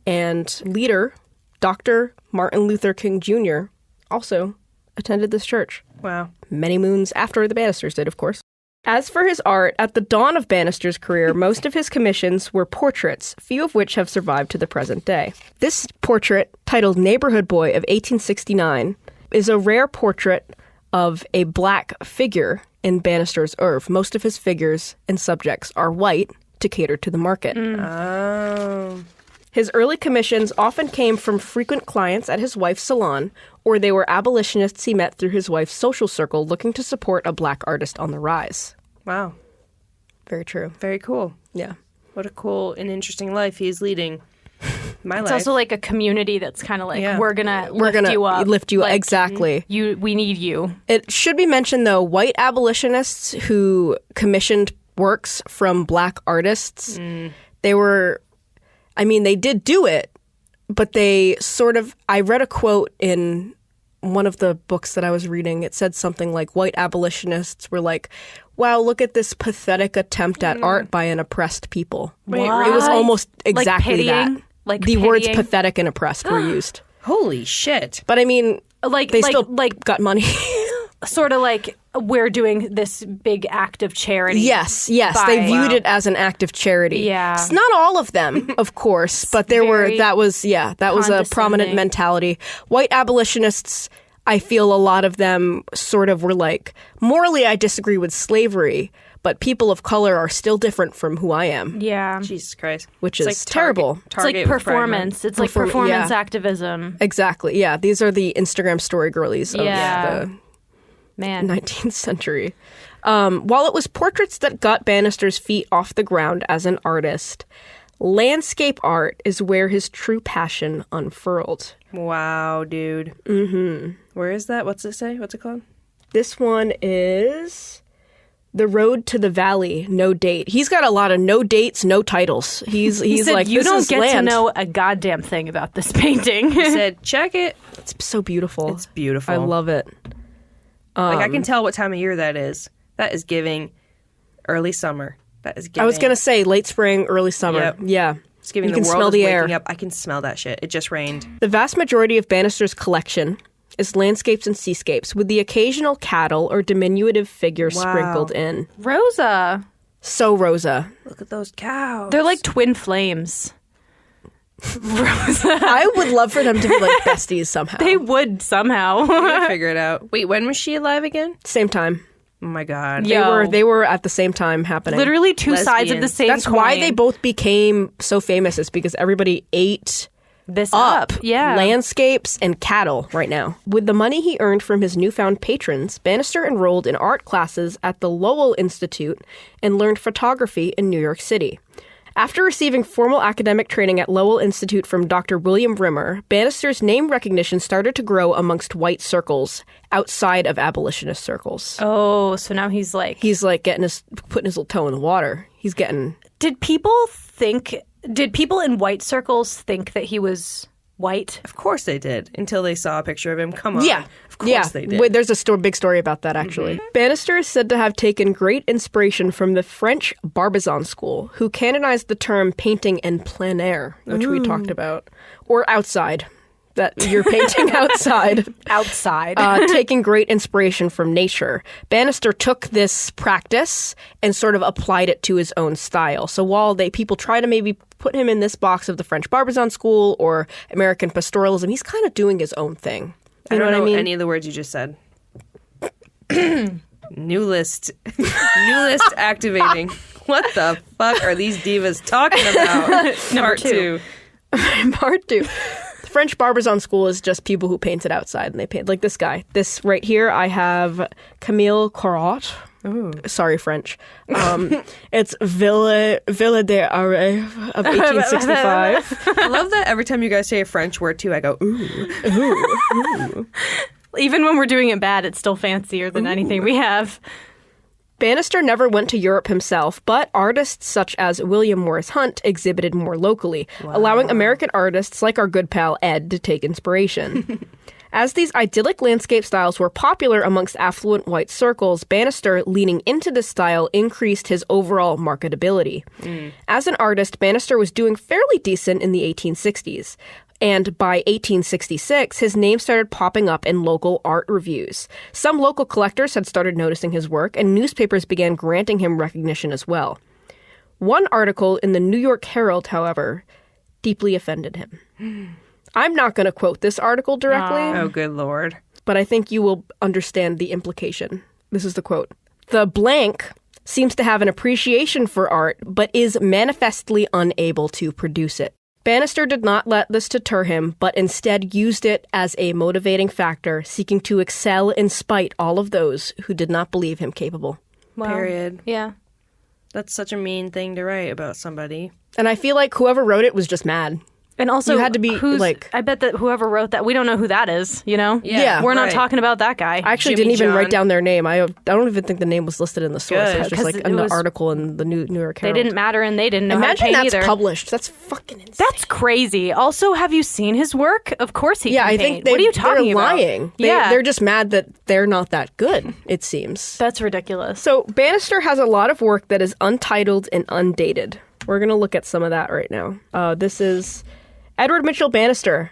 and leader, Dr. Martin Luther King Jr., also attended this church. Wow. Many moons after the Bannisters did, of course. As for his art, at the dawn of Bannister's career, most of his commissions were portraits, few of which have survived to the present day. This portrait, titled Neighborhood Boy of 1869, is a rare portrait of a black figure in Bannister's oeuvre. Most of his figures and subjects are white to cater to the market. Oh. His early commissions often came from frequent clients at his wife's salon, or they were abolitionists he met through his wife's social circle looking to support a black artist on the rise. Wow. Very true. Very cool. Yeah. What a cool and interesting life he's leading. My It's life. also like a community that's kind of like, Yeah. we're gonna lift you up. Like, exactly. We need you. It should be mentioned, though, white abolitionists who commissioned works from black artists, they were, I mean, they did do it, but they sort of, I read a quote in one of the books that I was reading. It said something like, white abolitionists were like, wow, look at this pathetic attempt at art by an oppressed people. Wait, It was almost exactly pitying? that. Like the words pitying? pathetic and oppressed were used. Holy shit. But I mean, Like they like still like got money. sort of like we're doing this big act of charity. Yes, they by- viewed it as an act of charity. Yeah. It's not all of them, of course, but that was a prominent condescending. mentality. White abolitionists, I feel a lot of them sort of were like, morally I disagree with slavery, but people of color are still different from who I am, Yeah. Jesus Christ. which It's is like terrible. It's like Target with Pride Month. performance. It's like Perform- performance yeah. activism. Exactly. Yeah, these are the Instagram story girlies of Yeah. the Man. 19th century. While it was portraits that got Bannister's feet off the ground as an artist, landscape art is where his true passion unfurled. Wow, dude. Mm-hmm. Where is that? What's it say? What's it called? This one is The Road to the Valley, no date. He's got a lot of no dates, no titles. He's He said, like, you this don't is get land. to know a goddamn thing about this painting. He said, check it. It's so beautiful. It's beautiful. I love it. Like, I can tell what time of year that is. That is giving early summer. That is giving. I was going to say late spring, early summer. Yep. Yeah. It's giving you the can world smell is the waking air. up. I can smell that shit. It just rained. The vast majority of Bannister's collection is landscapes and seascapes, with the occasional cattle or diminutive figure Wow. sprinkled in. Rosa. So Rosa. Look at those cows. They're like twin flames. I would love for them to be like besties somehow. They would somehow. We'll figure it out. Wait, when was she alive again? Same time. Oh my god. Yeah. They were at the same time happening. Literally two sides of the Lesbians. same That's coin. why they both became so famous, is because everybody ate this up Yeah. landscapes and cattle right now. With the money he earned from his newfound patrons, Bannister enrolled in art classes at the Lowell Institute and learned photography in New York City. After receiving formal academic training at Lowell Institute from Dr. William Rimmer, Bannister's name recognition started to grow amongst white circles outside of abolitionist circles. Oh, so now he's like... He's like putting his little toe in the water. He's getting... Did people in white circles think that he was white? Of course they did, until they saw a picture of him. Come on. Yeah. Of course they did. Wait, there's a big story about that, actually. Bannister is said to have taken great inspiration from the French Barbizon school, who canonized the term painting en plein air, which we talked about, or outside. That you're painting outside. Outside. Taking great inspiration from nature. Bannister took this practice and sort of applied it to his own style. So while people try to maybe put him in this box of the French Barbizon school or American pastoralism, he's kind of doing his own thing. You know what I mean? Any of the words you just said. New list. New list activating. What the fuck are these divas talking about? Part two. Part two. The French Barbizon school is just people who painted outside, and they paint like this guy. This right here, I have Camille Corot. Ooh. Sorry, French. It's Villa de Array of 1865. I love that every time you guys say a French word too, I go, ooh. Even when we're doing it bad, it's still fancier than anything we have. Bannister never went to Europe himself, but artists such as William Morris Hunt exhibited more locally, allowing American artists like our good pal Ed to take inspiration. As these idyllic landscape styles were popular amongst affluent white circles, Bannister, leaning into this style, increased his overall marketability. As an artist, Bannister was doing fairly decent in the 1860s. And by 1866, his name started popping up in local art reviews. Some local collectors had started noticing his work, and newspapers began granting him recognition as well. One article in the New York Herald, however, deeply offended him. I'm not going to quote this article directly, Oh, good Lord. but I think you will understand the implication. This is the quote. The blank seems to have an appreciation for art, but is manifestly unable to produce it. Bannister did not let this deter him, but instead used it as a motivating factor, seeking to excel in spite all of those who did not believe him capable. Wow. Period. Yeah. That's such a mean thing to write about somebody. And I feel like whoever wrote it was just mad. And also, You had to be, like- I bet that whoever wrote that, we don't know who that is, you know? Yeah, We're not right. talking about that guy. I actually Jimmy didn't even John. write down their name. I don't even think the name was listed in the source. Good. It was just 'Cause like it in the was- article in the New York They Herald. didn't matter and they didn't know Imagine how to paint that's either. published. That's fucking insane. That's crazy. Also, have you seen his work? Of course he Yeah, can I paint. think What are you talking they're about? lying. Yeah. They're just mad that they're not that good, it seems. That's ridiculous. So Bannister has a lot of work that is untitled and undated. We're going to look at some of that right now. This is Edward Mitchell Bannister.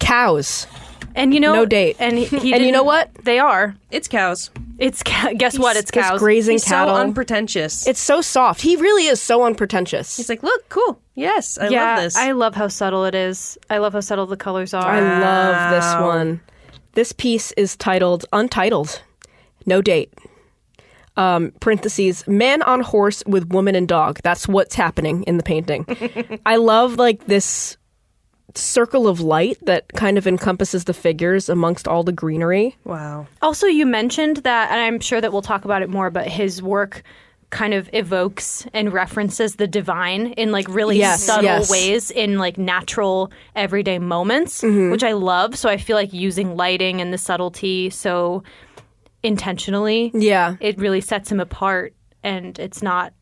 Cows. And you know, No date. And he And you know what? They are. It's cows. It's guess what? It's He's cows. grazing He's cattle. so unpretentious. It's so soft. He really is so unpretentious. He's like, look, cool. Yes, I yeah, love this. I love how subtle it is. I love how subtle the colors are. I love this one. This piece is titled Untitled. No date. parentheses, man on horse with woman and dog. That's what's happening in the painting. I love like this circle of light that kind of encompasses the figures amongst all the greenery. Wow. Also, you mentioned that, and I'm sure that we'll talk about it more, but his work kind of evokes and references the divine in like really subtle ways in like natural everyday moments, which I love. So I feel like using lighting and the subtlety so intentionally, it really sets him apart, and it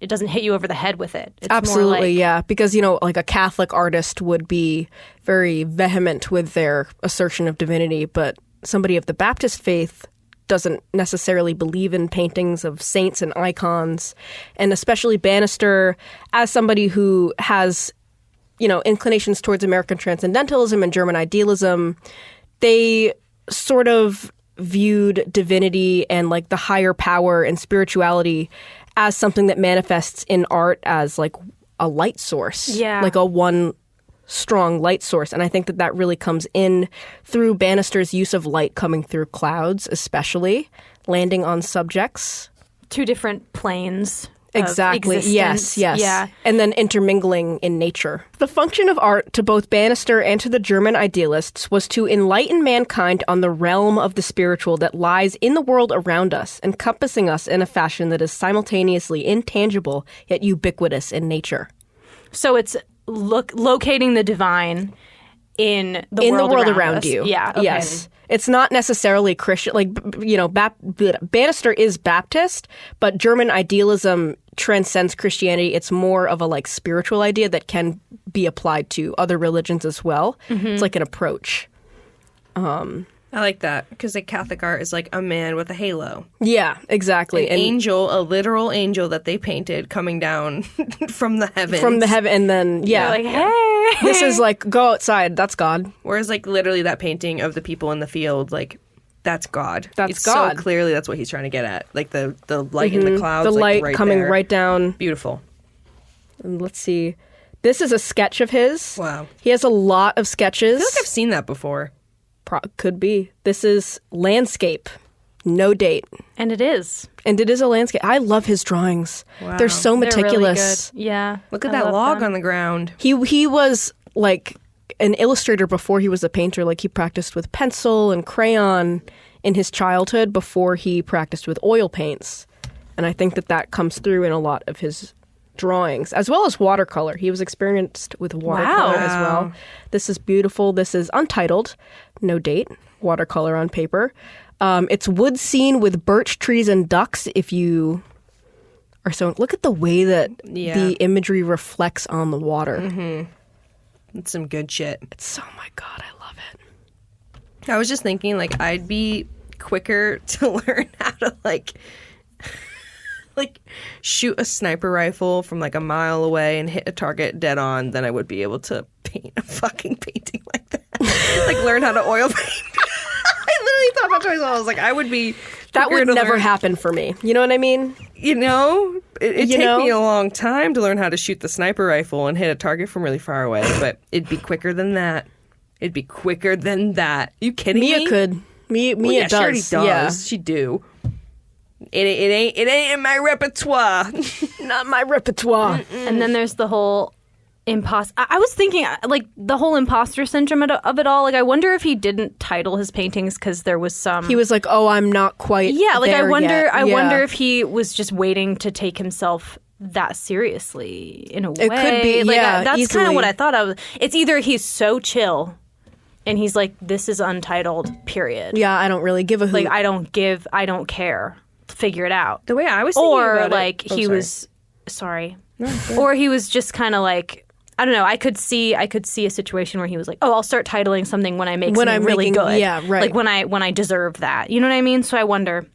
doesn't hit you over the head with it. It's Absolutely, more like, because, like a Catholic artist would be very vehement with their assertion of divinity, but somebody of the Baptist faith doesn't necessarily believe in paintings of saints and icons. And especially Bannister, as somebody who has, inclinations towards American Transcendentalism and German idealism, they sort of viewed divinity and like the higher power and spirituality as something that manifests in art as like a light source, like a one strong light source. And I think that really comes in through Bannister's use of light coming through clouds, especially landing on subjects. Two different planes. Exactly. Yes. Yeah. And then intermingling in nature. The function of art to both Bannister and to the German idealists was to enlighten mankind on the realm of the spiritual that lies in the world around us, encompassing us in a fashion that is simultaneously intangible yet ubiquitous in nature. So it's locating the divine in the world around us. You. Yeah. Okay. Yes. It's not necessarily Christian. Like, Bannister is Baptist, but German idealism transcends Christianity. It's more of a like spiritual idea that can be applied to other religions as well. It's like an approach. I like that because like Catholic art is like a man with a halo. Yeah, exactly. An angel, a literal angel that they painted coming down from the heavens. And then, You're like, hey. This is like, go outside, that's God. Whereas like literally that painting of the people in the field, like, that's God. That's God. So clearly that's what he's trying to get at. Like the light in the clouds. The light right coming there. right down. Beautiful. And let's see. This is a sketch of his. Wow. He has a lot of sketches. I feel like I've seen that before. Could be. This is landscape. No date. And it is. And it is a landscape. I love his drawings. Wow. They're so meticulous. They're really good. Yeah. Look at I that love log them. on the ground. He was like an illustrator before he was a painter. Like he practiced with pencil and crayon in his childhood before he practiced with oil paints. And I think that comes through in a lot of his drawings, as well as watercolor. He was experienced with watercolor as well. This is beautiful. This is untitled, no date, watercolor on paper. It's wood scene with birch trees and ducks. If you are so, look at the way that the imagery reflects on the water. Mm-hmm. It's some good shit. It's, oh my God, I love it. I was just thinking, like, I'd be quicker to learn how to, like shoot a sniper rifle from, like, a mile away and hit a target dead on than I would be able to paint a fucking painting like that. Like, learn how to oil paint. I literally thought about myself. I was like, I would be that would never happen for me. You know what I mean? You know? It'd take me a long time to learn how to shoot the sniper rifle and hit a target from really far away, but it'd be quicker than that. It'd be quicker than that. You kidding me? Mia could. Mia does. She already does. Yeah. She do. It ain't in my repertoire. Not my repertoire. And then there's the whole I was thinking, like, the whole imposter syndrome of it all. Like, I wonder if he didn't title his paintings because there was some. He was like, "Oh, I'm not quite." Yeah, like there yet. I wonder if he was just waiting to take himself that seriously in a way. It could be. Like, yeah, that's kind of easily. what I thought of. It's either he's so chill, and he's like, "This is untitled. Period." Yeah, I don't really give a hoot. Like, I don't care. Figure it out. The way I was thinking Or about like it. he was sorry. Or he was just kind of like, I don't know. I could see a situation where he was like, "Oh, I'll start titling something when I make something really good." Yeah, right. Like when I deserve that. You know what I mean? So I wonder.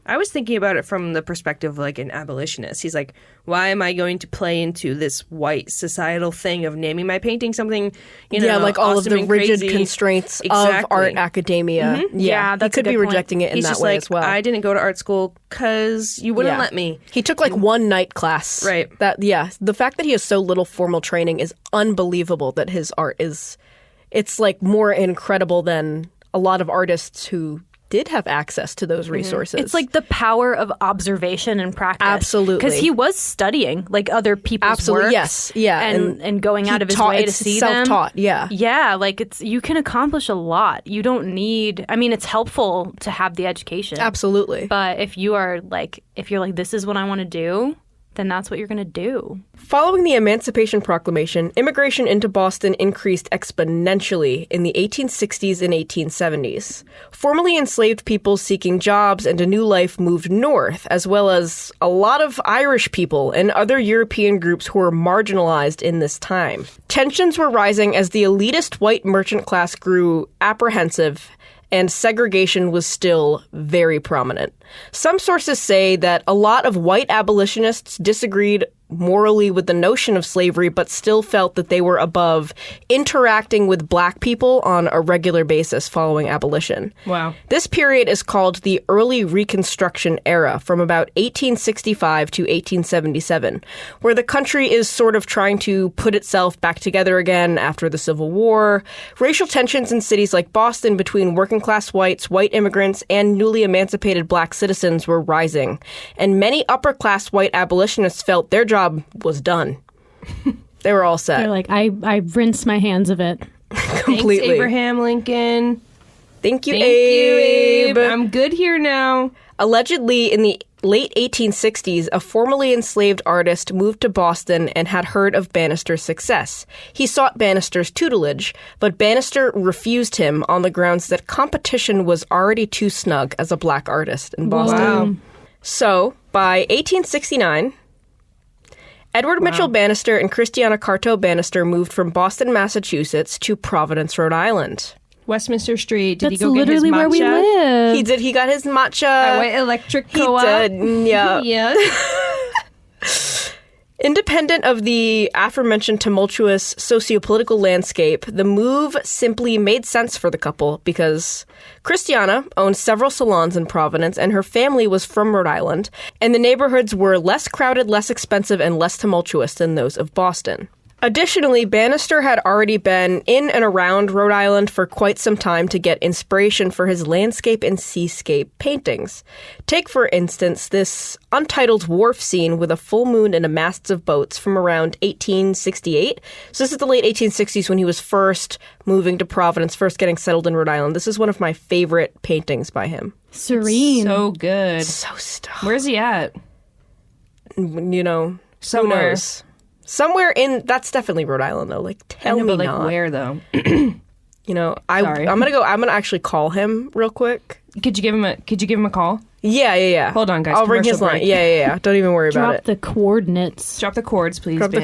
I was thinking about it from the perspective of like an abolitionist. He's like, why am I going to play into this white societal thing of naming my painting something, like all awesome of the and rigid crazy? constraints Exactly. of art academia. Mm-hmm. Yeah, that's he could a be good point. rejecting it in He's that just way like, as well. I didn't go to art school because you wouldn't let me. He took like one night class. Right. The fact that he has so little formal training is unbelievable. That his art it's like more incredible than a lot of artists who did have access to those resources. It's like the power of observation and practice. Absolutely. Because he was studying like other people's works. Yes. Yeah. And going out of his way to see them. Self-taught. Yeah. Yeah. Like you can accomplish a lot. You don't need, I mean, it's helpful to have the education. Absolutely. But if you're like, this is what I want to do, then that's what you're going to do. Following the Emancipation Proclamation, immigration into Boston increased exponentially in the 1860s and 1870s. Formerly enslaved people seeking jobs and a new life moved north, as well as a lot of Irish people and other European groups who were marginalized in this time. Tensions were rising as the elitist white merchant class grew apprehensive, and segregation was still very prominent. Some sources say that a lot of white abolitionists disagreed morally with the notion of slavery, but still felt that they were above interacting with black people on a regular basis following abolition. Wow. This period is called the Early Reconstruction Era, from about 1865 to 1877, where the country is sort of trying to put itself back together again after the Civil War. Racial tensions in cities like Boston between working-class whites, white immigrants, and newly emancipated black citizens were rising, and many upper-class white abolitionists felt their job was done. They were all set. They're like, I rinsed my hands of it. Completely. Thanks, Abraham Lincoln. Thank you, Thank Abe. you, Abe. I'm good here now. Allegedly, in the late 1860s, a formerly enslaved artist moved to Boston and had heard of Bannister's success. He sought Bannister's tutelage, but Bannister refused him on the grounds that competition was already too snug as a black artist in Boston. Wow. So, by 1869... Edward Mitchell Bannister and Christiana Carto Bannister moved from Boston, Massachusetts to Providence, Rhode Island. Westminster Street. Did That's he go get his literally matcha? where we live. He did. He got his matcha. White Electric He Co-op. did. Yeah. Yeah. Independent of the aforementioned tumultuous sociopolitical landscape, the move simply made sense for the couple because Christiana owned several salons in Providence and her family was from Rhode Island, and the neighborhoods were less crowded, less expensive, and less tumultuous than those of Boston. Additionally, Bannister had already been in and around Rhode Island for quite some time to get inspiration for his landscape and seascape paintings. Take, for instance, this untitled wharf scene with a full moon and a masts of boats from around 1868. So this is the late 1860s when he was first moving to Providence, first getting settled in Rhode Island. This is one of my favorite paintings by him. Serene. So good. So stoned. Where's he at? You know, Somewhere. who knows? Somewhere in, that's definitely Rhode Island though. Like, tell me But like not. where though? You know, Sorry. I'm gonna actually call him real quick. Could you give him a call? Yeah. Hold on, guys. I'll ring his Commercial line. break. Yeah. Don't even worry about Drop it. the coordinates. Drop the chords, please, Drop the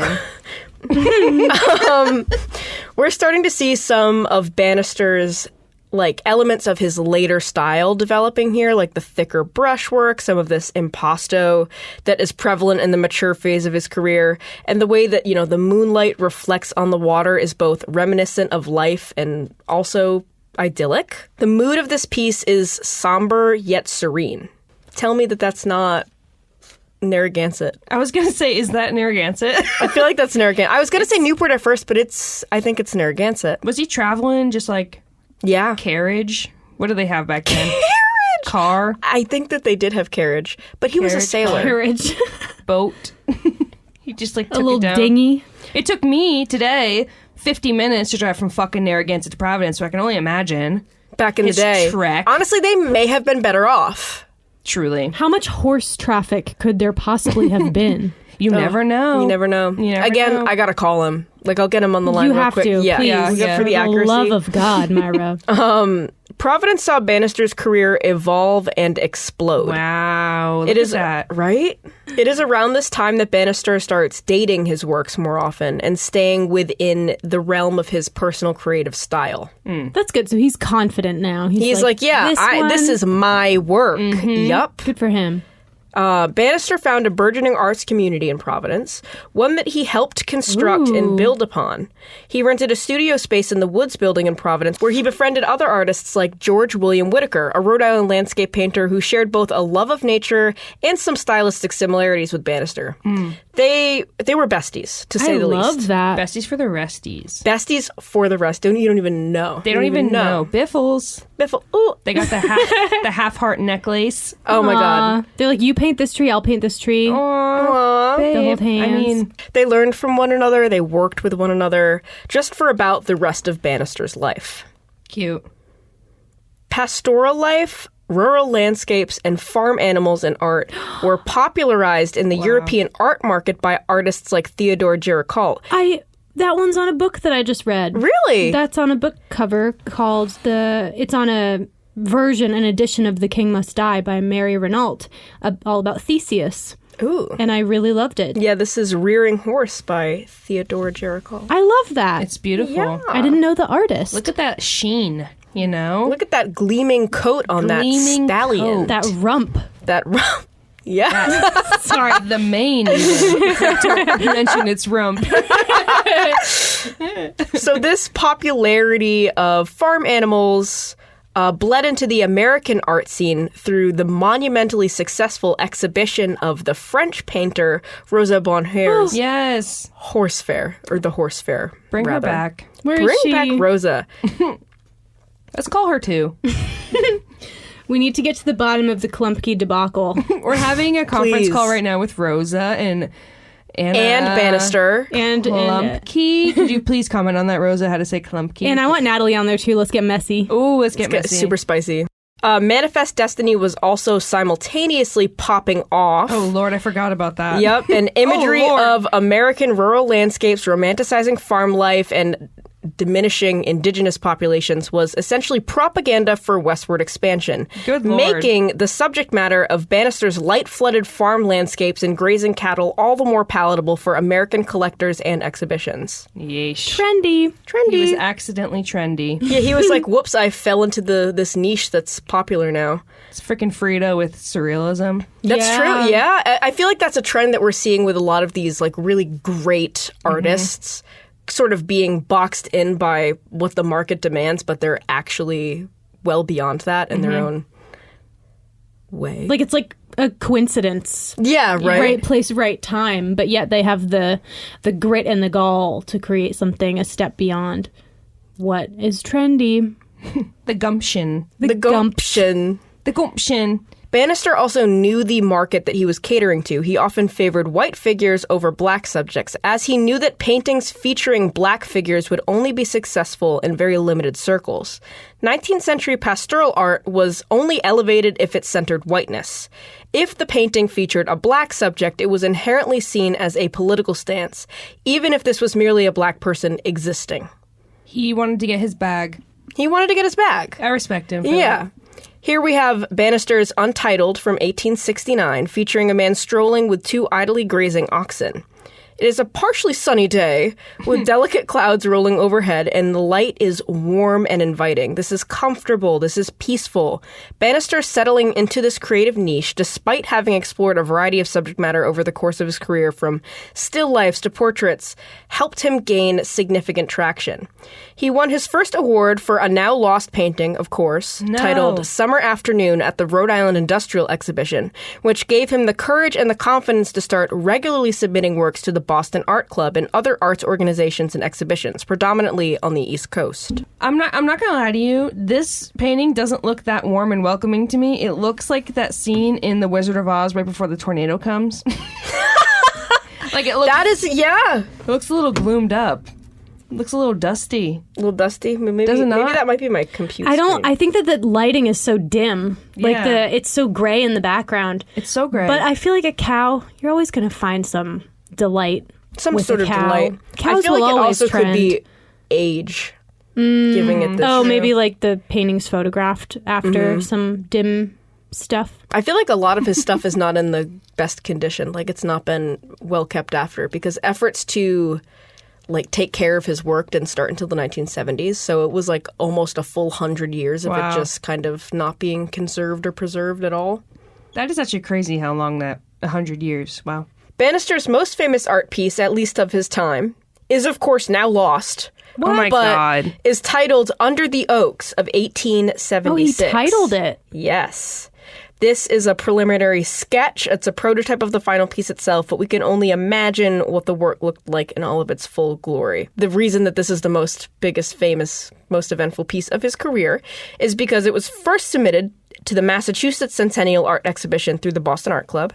Ben. We're starting to see some of Bannister's like elements of his later style developing here, like the thicker brushwork, some of this impasto that is prevalent in the mature phase of his career, and the way that, you know, the moonlight reflects on the water is both reminiscent of life and also idyllic. The mood of this piece is somber yet serene. Tell me that that's not Narragansett. I was gonna say, is that Narragansett? I feel like that's Narragansett. I was gonna say Newport at first, but I think it's Narragansett. Was he traveling just like Yeah. carriage? What do they have back then? Carriage! Car, I think that they did have carriage, but he was a Carriage, sailor. Courage. boat. He just like A took little it down. dinghy. It took me today 50 minutes to drive from fucking Narragansett to Providence, so I can only imagine. Back in the His day. trek. Honestly, they may have been better off. Truly. How much horse traffic could there possibly have been? You never know. You never know. You never Again, know. I gotta call him. Like, I'll get him on the line You real have quick. to, Yeah, please. Yeah. For the For accuracy. the love of God, Myra. Providence saw Bannister's career evolve and explode. Wow. Look It is at that. right. It is around this time that Bannister starts dating his works more often and staying within the realm of his personal creative style. That's good. So he's confident now. He's like, yeah, this one, is my work. Yup. good for him. Bannister found a burgeoning arts community in Providence, one that he helped construct and build upon. He rented a studio space in the Woods building in Providence, where he befriended other artists like George William Whitaker, a Rhode Island landscape painter who shared both a love of nature and some stylistic similarities with Bannister. They were besties, to say the least. I love that. Besties for the resties. Besties for the rest. You don't even know. They don't even know. Biffles. Biffle. Ooh. They got the half heart necklace. Oh my God. They're like, you paint this tree, I'll paint this tree. Aww. They hold Babe, hands. I mean, They learned from one another. They worked with one another just for about the rest of Bannister's life. cute. Pastoral life, rural landscapes, and farm animals in art were popularized in the European art market by artists like Theodore Géricault. That one's on a book that I just read. Really? That's on a book cover called it's on a version, an edition of The King Must Die by Mary Renault, all about Theseus. Ooh. And I really loved it. Yeah, this is Rearing Horse by Theodore Géricault. I love that. It's beautiful. Yeah. I didn't know the artist. Look at that sheen, you know? Look at that gleaming coat on Gleaming that stallion. coat. that rump. That yeah. Sorry, the mane even. You mentioned its rump. So this popularity of farm animals bled into the American art scene through the monumentally successful exhibition of the French painter Rosa Bonheur's Yes. Horse Fair, or the Horse Fair. Bring her rather. back. Where is Bring she? back Rosa. Let's call her too. We need to get to the bottom of the Klumpke debacle. We're having a conference Please. call right now with Rosa and Anna. And Bannister. And Klumpke. Could you please comment on that, Rosa, how to say Klumpke? and I want Natalie on there too. Let's get messy. Ooh, let's get It's messy. super spicy. Manifest Destiny was also simultaneously popping off. Oh, Lord, I forgot about that. Yep, and imagery Lord. of American rural landscapes, romanticizing farm life, and diminishing indigenous populations was essentially propaganda for westward expansion, Good Lord. making the subject matter of Bannister's light-flooded farm landscapes and grazing cattle all the more palatable for American collectors and exhibitions. Yeesh. Trendy. He was accidentally trendy. Yeah, he was like, whoops, I fell into this niche that's popular now. It's freaking Frida with surrealism. That's true, yeah. I feel like that's a trend that we're seeing with a lot of these like really great artists sort of being boxed in by what the market demands, but they're actually well beyond that in their own way. Like it's like a coincidence. Yeah, right. Right place, right time, but yet they have the grit and the gall to create something a step beyond what is trendy. The gumption. The gumption. The gumption. Bannister also knew the market that he was catering to. He often favored white figures over black subjects, as he knew that paintings featuring black figures would only be successful in very limited circles. 19th century pastoral art was only elevated if it centered whiteness. If the painting featured a black subject, it was inherently seen as a political stance, even if this was merely a black person existing. He wanted to get his bag. He wanted to get his bag. I respect him for Yeah. that. Here we have Bannister's Untitled from 1869, featuring a man strolling with two idly grazing oxen. It is a partially sunny day, with delicate clouds rolling overhead, and the light is warm and inviting. This is comfortable. This is peaceful. Bannister settling into this creative niche, despite having explored a variety of subject matter over the course of his career, from still lifes to portraits, helped him gain significant traction. He won his first award for a now-lost painting, of course, titled Summer Afternoon at the Rhode Island Industrial Exhibition, which gave him the courage and the confidence to start regularly submitting works to the Boston Art Club and other arts organizations and exhibitions, predominantly on the East Coast. I'm not gonna lie to you. This painting doesn't look that warm and welcoming to me. It looks like that scene in The Wizard of Oz right before the tornado comes. Like it looks. That is, yeah. It looks a little gloomed up. It looks a little dusty. A little dusty. Maybe, Does it not? maybe that might be my computer. I think that the lighting is so dim. Like Yeah. it's so gray in the background. It's so great. But I feel like a cow, you're always going to find some delight. Some with sort a of cow. delight. Cows I feel will like it always also trend. could be age giving it this. Oh, maybe like the paintings photographed after some dim stuff. I feel like a lot of his stuff is not in the best condition. Like it's not been well kept after, because efforts to like take care of his work didn't start until the 1970s. So it was like almost a full 100 years of Wow. it just kind of not being conserved or preserved at all. That is actually crazy how long 100 years. Wow. Bannister's most famous art piece, at least of his time, is of course now lost. Oh my but God. Is titled Under the Oaks of 1876. Oh, he titled it. Yes. This is a preliminary sketch. It's a prototype of the final piece itself, but we can only imagine what the work looked like in all of its full glory. The reason that this is the biggest, famous, most eventful piece of his career is because it was first submitted to the Massachusetts Centennial Art Exhibition through the Boston Art Club,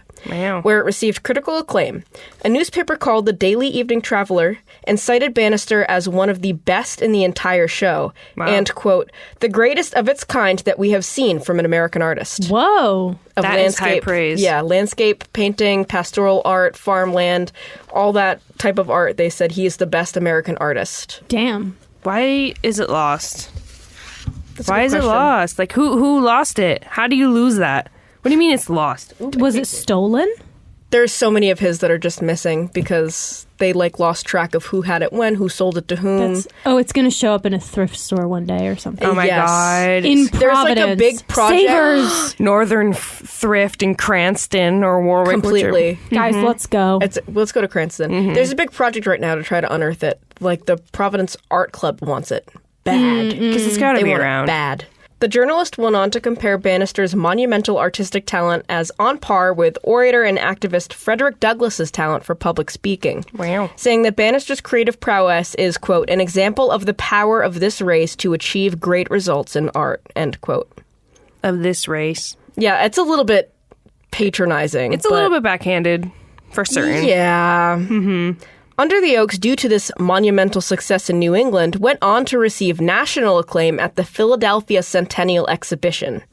where it received critical acclaim. A newspaper called the Daily Evening Traveler and cited Bannister as one of the best in the entire show, and, quote, the greatest of its kind that we have seen from an American artist. Whoa. That is high praise. Yeah, landscape painting, pastoral art, farmland, all that type of art. They said he is the best American artist. Damn. Why is it lost? That's a Why good is it question. lost? Like, who lost it? How do you lose that? What do you mean it's lost? Was it stolen? There's so many of his that are just missing because they lost track of who had it when, who sold it to whom. It's going to show up in a thrift store one day or something. Oh my Yes. God. In There's Providence. a big project. Savers. Northern Thrift in Cranston or Warwick. Completely. Guys, let's go. Let's go to Cranston. There's a big project right now to try to unearth it. The Providence Art Club wants it bad. Because it's got to They be want around. it bad. The journalist went on to compare Bannister's monumental artistic talent as on par with orator and activist Frederick Douglass's talent for public speaking. Wow. Saying that Bannister's creative prowess is, quote, an example of the power of this race to achieve great results in art, end quote. Of this race. Yeah, it's a little bit patronizing. It's a little bit backhanded, for certain. Yeah. Under the Oaks, due to this monumental success in New England, went on to receive national acclaim at the Philadelphia Centennial Exhibition.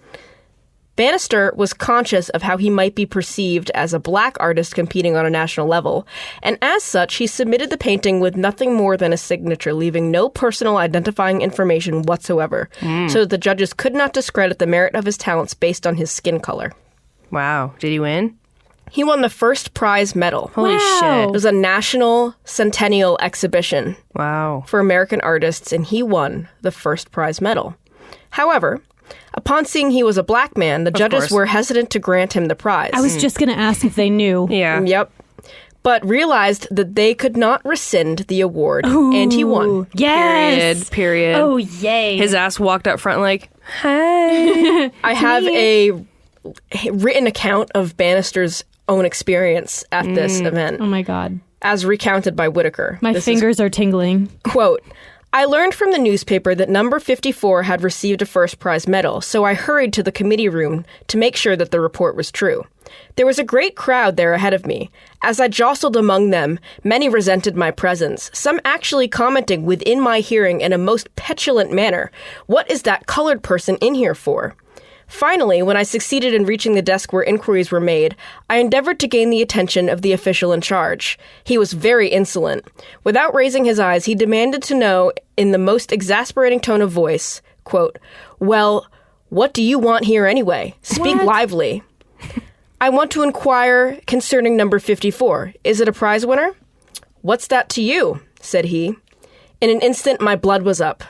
Bannister was conscious of how he might be perceived as a black artist competing on a national level, and as such, he submitted the painting with nothing more than a signature, leaving no personal identifying information whatsoever, so that the judges could not discredit the merit of his talents based on his skin color. Wow. Did he win? He won the first prize medal. Holy Wow. shit. It was a national centennial exhibition Wow. for American artists, and he won the first prize medal. However, upon seeing he was a black man, the judges course. were hesitant to grant him the prize. I was just going to ask if they knew. Yeah. Yep. But realized that they could not rescind the award, and he won. Yes. Period. Oh, yay. His ass walked up front like, hey. I have a written account of Bannister's own experience at this event, Oh, my God. as recounted by Whitaker. My This is fingers are tingling. Quote, I learned from the newspaper that number 54 had received a first prize medal, so I hurried to the committee room to make sure that the report was true. There was a great crowd there ahead of me. As I jostled among them, many resented my presence, some actually commenting within my hearing in a most petulant manner, "What is that colored person in here for?" Finally, when I succeeded in reaching the desk where inquiries were made, I endeavored to gain the attention of the official in charge. He was very insolent. Without raising his eyes, he demanded to know, in the most exasperating tone of voice, quote, "Well, what do you want here anyway? Speak lively." "I want to inquire concerning number 54. Is it a prize winner?" "What's that to you?" said he. In an instant, my blood was up.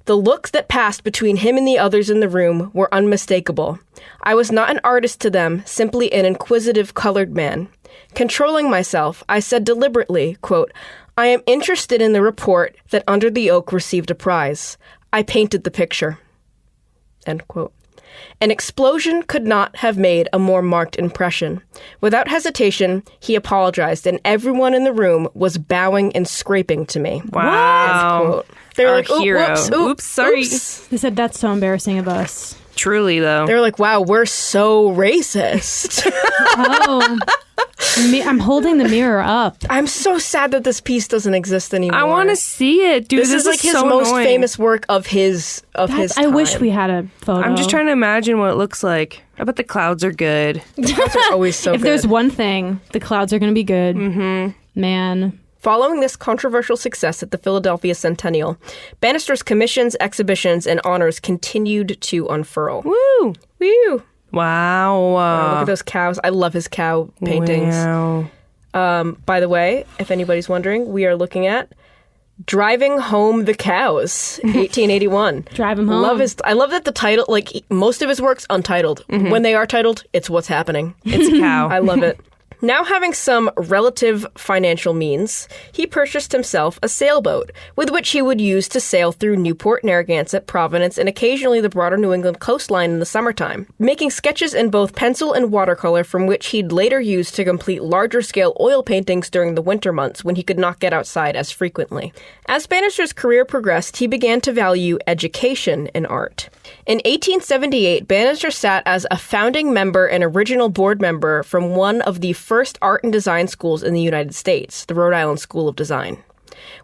The looks that passed between him and the others in the room were unmistakable. I was not an artist to them, simply an inquisitive colored man. Controlling myself, I said deliberately, quote, "I am interested in the report that Under the Oak received a prize. I painted the picture." End quote. An explosion could not have made a more marked impression. Without hesitation, he apologized, and everyone in the room was bowing and scraping to me. Wow. Quote. They were Our like, "Ooh, hero. whoops, Oops, sorry." oops." They said that's so embarrassing of us. Truly, though. They were like, "Wow, we're so racist." Oh. I'm holding the mirror up. I'm so sad that this piece doesn't exist anymore. I want to see it, dude. This is like his so most annoying. famous work of his I time. wish we had a photo. I'm just trying to imagine what it looks like. I bet the clouds are good. Those are always so If good. there's one thing, the clouds are going to be good. Mm-hmm. Man. Following this controversial success at the Philadelphia Centennial, Bannister's commissions, exhibitions, and honors continued to unfurl. Woo! Woo! Wow. Look at those cows. I love his cow paintings. Wow. By the way, if anybody's wondering, we are looking at Driving Home the Cows, 1881. Drive 'em home. I love that the title, like most of his work's untitled. When they are titled, it's what's happening. It's a cow. I love it. Now having some relative financial means, he purchased himself a sailboat, with which he would use to sail through Newport, Narragansett, Providence, and occasionally the broader New England coastline in the summertime, making sketches in both pencil and watercolor from which he'd later use to complete larger-scale oil paintings during the winter months when he could not get outside as frequently. As Bannister's career progressed, he began to value education in art. In 1878, Bannister sat as a founding member and original board member from one of the first art and design schools in the United States, the Rhode Island School of Design,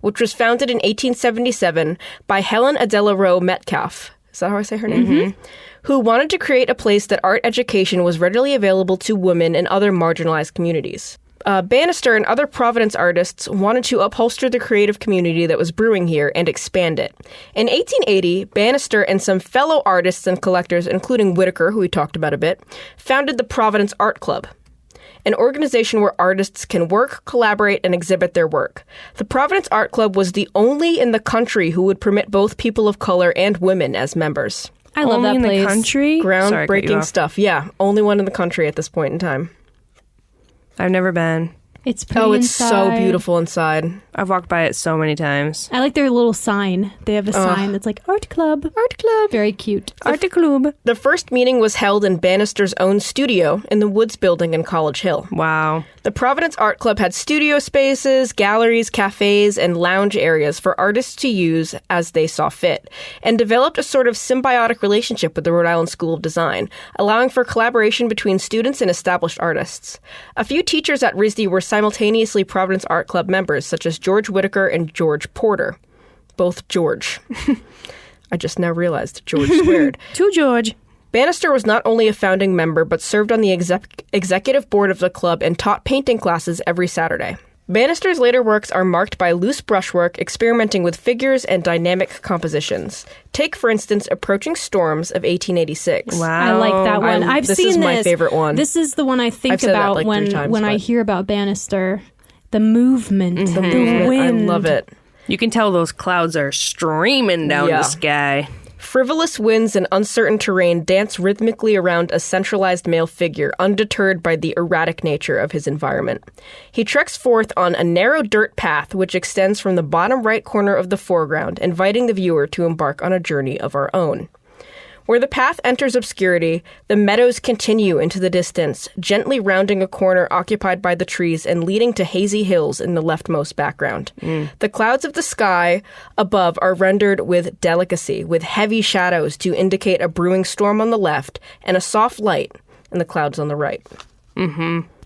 which was founded in 1877 by Helen Adela Rowe Metcalf. Is that how I say her name? Mm-hmm. Who wanted to create a place that art education was readily available to women and other marginalized communities. Bannister and other Providence artists wanted to upholster the creative community that was brewing here and expand it. In 1880, Bannister and some fellow artists and collectors, including Whitaker, who we talked about a bit, founded the Providence Art Club, an organization where artists can work, collaborate, and exhibit their work. The Providence Art Club was the only in the country who would permit both people of color and women as members. I love that place. In the country? Groundbreaking stuff. Yeah, only one in the country at this point in time. I've never been. It's pretty it's inside. so beautiful inside. I've walked by it so many times. I like their little sign. They have a sign that's like Art Club. Art Club. Very cute. Art Club. The first meeting was held in Bannister's own studio in the Woods Building in College Hill. Wow. The Providence Art Club had studio spaces, galleries, cafes, and lounge areas for artists to use as they saw fit, and developed a sort of symbiotic relationship with the Rhode Island School of Design, allowing for collaboration between students and established artists. A few teachers at RISD were simultaneously Providence Art Club members, such as George Whitaker and George Porter. Both George. I just now realized George squared. To George. Bannister was not only a founding member, but served on the executive board of the club and taught painting classes every Saturday. Bannister's later works are marked by loose brushwork, experimenting with figures and dynamic compositions. Take, for instance, Approaching Storms of 1886. Wow. I like that one. This is my favorite one. This is the one I think I've said about that like 3 times, when I hear about Bannister. The movement, the wind. I love it. You can tell those clouds are streaming down the sky. Frivolous winds and uncertain terrain dance rhythmically around a centralized male figure, undeterred by the erratic nature of his environment. He treks forth on a narrow dirt path which extends from the bottom right corner of the foreground, inviting the viewer to embark on a journey of our own. Where the path enters obscurity, the meadows continue into the distance, gently rounding a corner occupied by the trees and leading to hazy hills in the leftmost background. The clouds of the sky above are rendered with delicacy, with heavy shadows to indicate a brewing storm on the left and a soft light in the clouds on the right.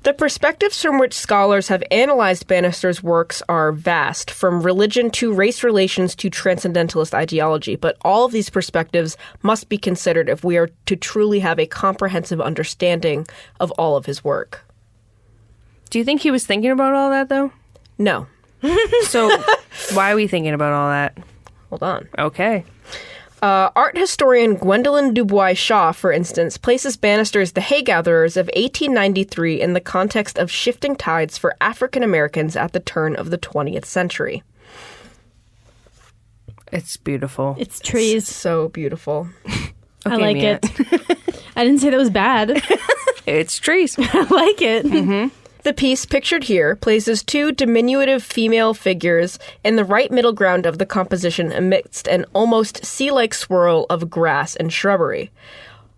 The perspectives from which scholars have analyzed Bannister's works are vast, from religion to race relations to transcendentalist ideology, but all of these perspectives must be considered if we are to truly have a comprehensive understanding of all of his work. Do you think he was thinking about all that, though? No. So why are we thinking about all that? Hold on. Okay. Art historian Gwendolyn Dubois Shaw, for instance, places Bannister's The Hay Gatherers of 1893 in the context of shifting tides for African Americans at the turn of the 20th century. It's beautiful. It's trees. It's so beautiful. I like Mia. it. I didn't say that was bad. It's trees. I like it. The piece pictured here places 2 diminutive female figures in the right middle ground of the composition amidst an almost sea-like swirl of grass and shrubbery.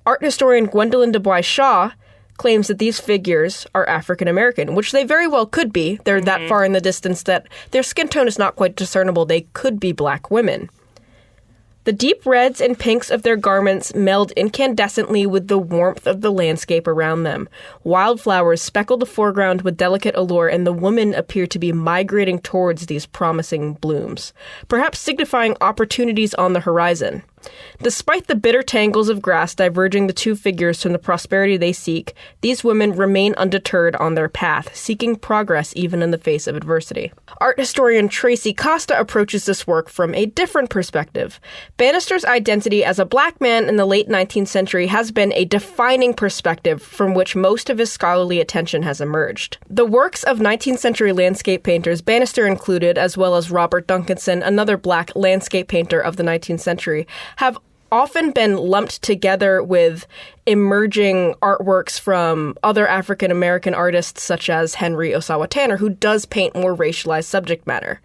Art historian Gwendolyn Dubois Shaw claims that these figures are African American, which they very well could be. They're that far in the distance that their skin tone is not quite discernible. They could be black women. The deep reds and pinks of their garments meld incandescently with the warmth of the landscape around them. Wildflowers speckle the foreground with delicate allure, and the women appear to be migrating towards these promising blooms, perhaps signifying opportunities on the horizon. Despite the bitter tangles of grass diverging the two figures from the prosperity they seek, these women remain undeterred on their path, seeking progress even in the face of adversity. Art historian Tracy Costa approaches this work from a different perspective. Bannister's identity as a black man in the late 19th century has been a defining perspective from which most of his scholarly attention has emerged. The works of 19th century landscape painters, Bannister included, as well as Robert Duncanson, another black landscape painter of the 19th century, have often been lumped together with emerging artworks from other African American artists such as Henry Ossawa Tanner, who does paint more racialized subject matter.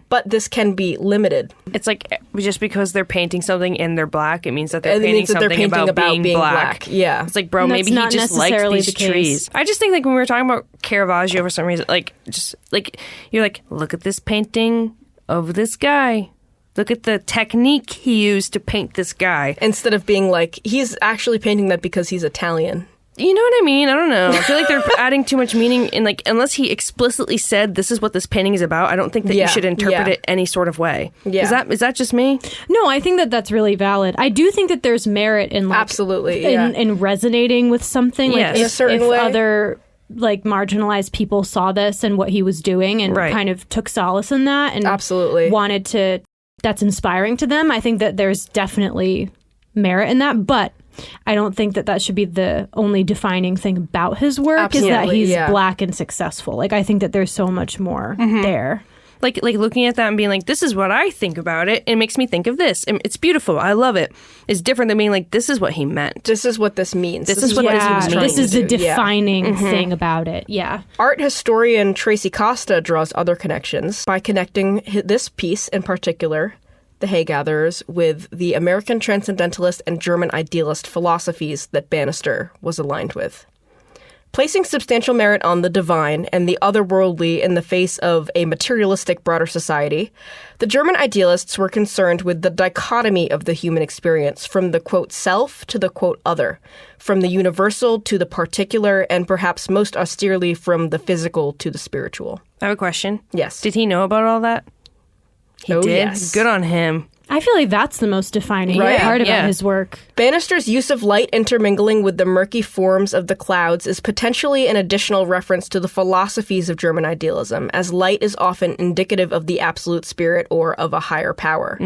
But this can be limited. It's like just because they're painting something and they're black, it means that they're painting something about being black. Yeah. It's like, bro, maybe he just liked these trees. I just think like when we were talking about Caravaggio for some reason, like just like you're like, look at this painting of this guy. Look at the technique he used to paint this guy. Instead of being like, he's actually painting that because he's Italian. You know what I mean? I don't know. I feel like they're adding too much meaning in, like, unless he explicitly said this is what this painting is about, I don't think that you should interpret it any sort of way. Yeah. Is that just me? No, I think that that's really valid. I do think that there's merit in like absolutely in resonating with something. Like in a certain way. Other like marginalized people saw this and what he was doing and kind of took solace in that and absolutely wanted to. That's inspiring to them. I think that there's definitely merit in that, but I don't think that that should be the only defining thing about his work is that he's black and successful. Like, I think that there's so much more there. Like looking at that and being like, this is what I think about it. It makes me think of this. It's beautiful. I love it. It's different than being like, this is what he meant. This is what this means. This is what this means. This is the defining thing about it. Yeah. Art historian Tracy Costa draws other connections by connecting this piece in particular, The Hay Gatherers, with the American Transcendentalist and German idealist philosophies that Bannister was aligned with. Placing substantial merit on the divine and the otherworldly in the face of a materialistic broader society, the German idealists were concerned with the dichotomy of the human experience, from the, quote, self to the, quote, other, from the universal to the particular, and perhaps most austerely from the physical to the spiritual. I have a question. Yes. Did he know about all that? He did? Yes. Good on him. I feel like that's the most defining part about his work. Bannister's use of light intermingling with the murky forms of the clouds is potentially an additional reference to the philosophies of German idealism, as light is often indicative of the absolute spirit or of a higher power.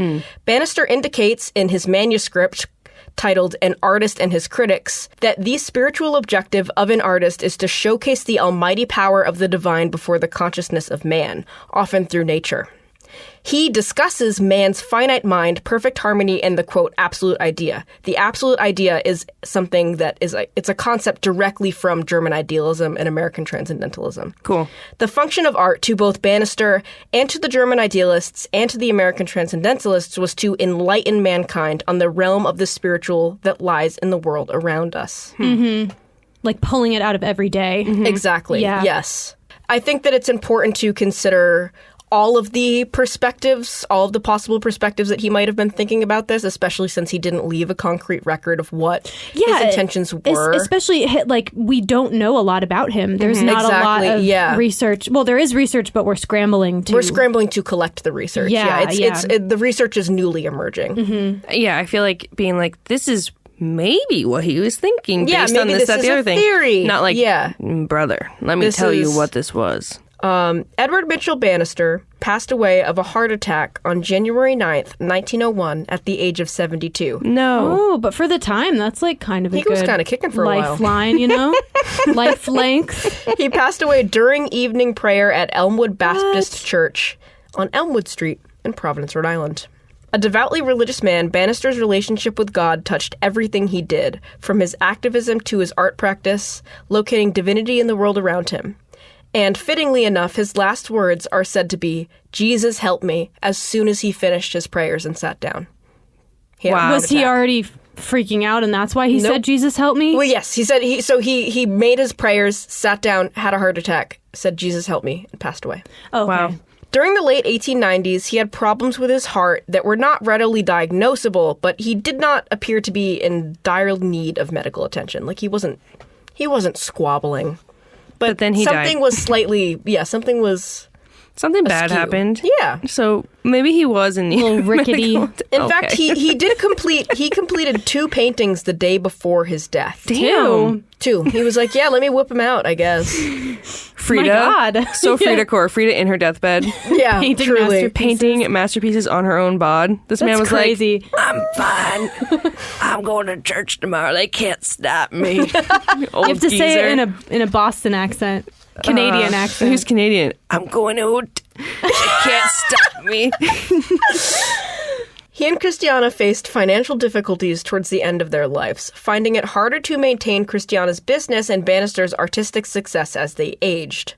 Bannister indicates in his manuscript, titled An Artist and His Critics, that the spiritual objective of an artist is to showcase the almighty power of the divine before the consciousness of man, often through nature. He discusses man's finite mind, perfect harmony, and the, quote, absolute idea. The absolute idea is something that it's a concept directly from German idealism and American Transcendentalism. Cool. The function of art to both Bannister and to the German idealists and to the American Transcendentalists was to enlighten mankind on the realm of the spiritual that lies in the world around us. Like pulling it out of every day. Exactly. Yeah. Yes. I think that it's important to consider all of the perspectives, all of the possible perspectives that he might have been thinking about this, especially since he didn't leave a concrete record of what his intentions were. Especially, like, we don't know a lot about him. There's not a lot of research. Well, there is research, but we're scrambling to collect the research. It's the research is newly emerging. Yeah, I feel like being like, this is maybe what he was thinking based on this, that, the other thing. Theory. Not like, brother, let me tell you what this was. Edward Mitchell Bannister passed away of a heart attack on January 9th, 1901, at the age of 72. No. Oh, but for the time, that's like kind of a good... He was kind of kicking for a while. Lifeline, you know? Life length. He passed away during evening prayer at Elmwood Baptist Church on Elmwood Street in Providence, Rhode Island. A devoutly religious man, Bannister's relationship with God touched everything he did, from his activism to his art practice, locating divinity in the world around him. And fittingly enough, his last words are said to be, "Jesus help me," as soon as he finished his prayers and sat down. Was he already freaking out and that's why he said, "Jesus help me"? Well, yes. He said he made his prayers, sat down, had a heart attack, said, "Jesus help me," and passed away. Oh, okay. Wow. During the late 1890s, he had problems with his heart that were not readily diagnosable, but he did not appear to be in dire need of medical attention. Like, he wasn't squabbling. But then he something died. was slightly, something was Something bad happened. Yeah. So maybe he was in the little rickety. In fact, he completed 2 paintings the day before his death. Damn. 2. He was like, yeah, let me whip him out, I guess. Frida. My God. So Frida core. Frida in her deathbed. Yeah, Painting truly. Painting masterpieces on her own bod. This man was crazy. like, I'm fine. I'm going to church tomorrow. They can't stop me. You have to say it in a Boston accent. Canadian accent. Who's Canadian? I'm going out. They can't stop me. He and Christiana faced financial difficulties towards the end of their lives, finding it harder to maintain Christiana's business and Bannister's artistic success as they aged.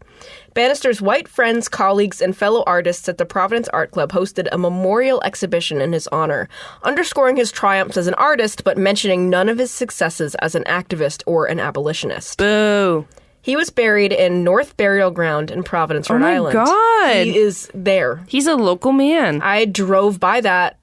Bannister's white friends, colleagues, and fellow artists at the Providence Art Club hosted a memorial exhibition in his honor, underscoring his triumphs as an artist but mentioning none of his successes as an activist or an abolitionist. Boo. He was buried in North Burial Ground in Providence, Rhode Island. Oh my God. He is there. He's a local man. I drove by that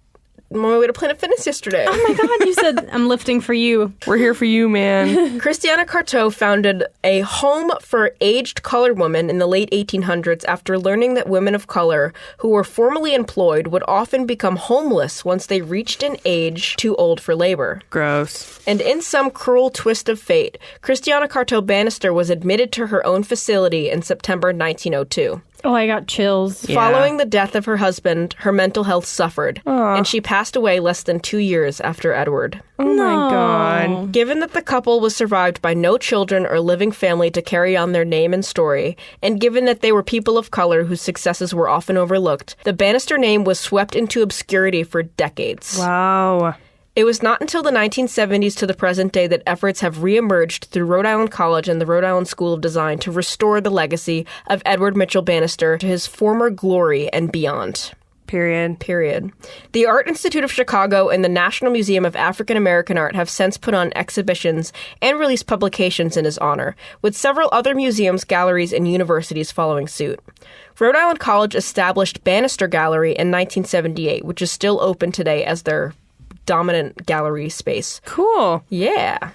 on my way to Planet Fitness yesterday. Oh my God, you said I'm lifting for you. We're here for you, man. Christiana Carteau founded a home for aged colored women in the late 1800s after learning that women of color who were formerly employed would often become homeless once they reached an age too old for labor. Gross. And in some cruel twist of fate, Christiana Carteau Bannister was admitted to her own facility in September 1902. Oh, I got chills. Yeah. Following the death of her husband, her mental health suffered, and she passed away less than 2 years after Edward. Oh my God. Given that the couple was survived by no children or living family to carry on their name and story, and given that they were people of color whose successes were often overlooked, the Bannister name was swept into obscurity for decades. Wow. It was not until the 1970s to the present day that efforts have reemerged through Rhode Island College and the Rhode Island School of Design to restore the legacy of Edward Mitchell Bannister to his former glory and beyond. Period. The Art Institute of Chicago and the National Museum of African American Art have since put on exhibitions and released publications in his honor, with several other museums, galleries, and universities following suit. Rhode Island College established Bannister Gallery in 1978, which is still open today as their dominant gallery space. Cool. Yeah.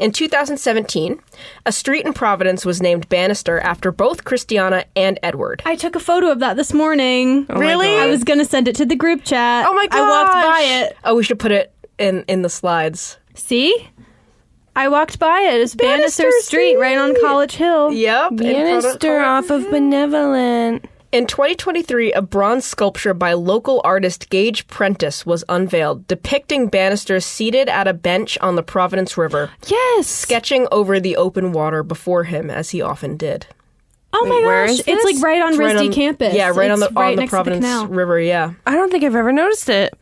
In 2017, a street in Providence was named Bannister after both Christiana and Edward. I took a photo of that this morning. Really? I was going to send it to the group chat. Oh my gosh. I walked by it. Oh, we should put it in the slides. See? I walked by it. It's Bannister Street right on College Hill. Yep. Bannister off of Benevolent. In 2023, a bronze sculpture by local artist Gage Prentice was unveiled, depicting Bannister seated at a bench on the Providence River, Yes. sketching over the open water before him, as he often did. Oh my where gosh. is It's this? like right on RISD campus. Yeah, right on It's the next to Providence canal. River, yeah. I don't think I've ever noticed it.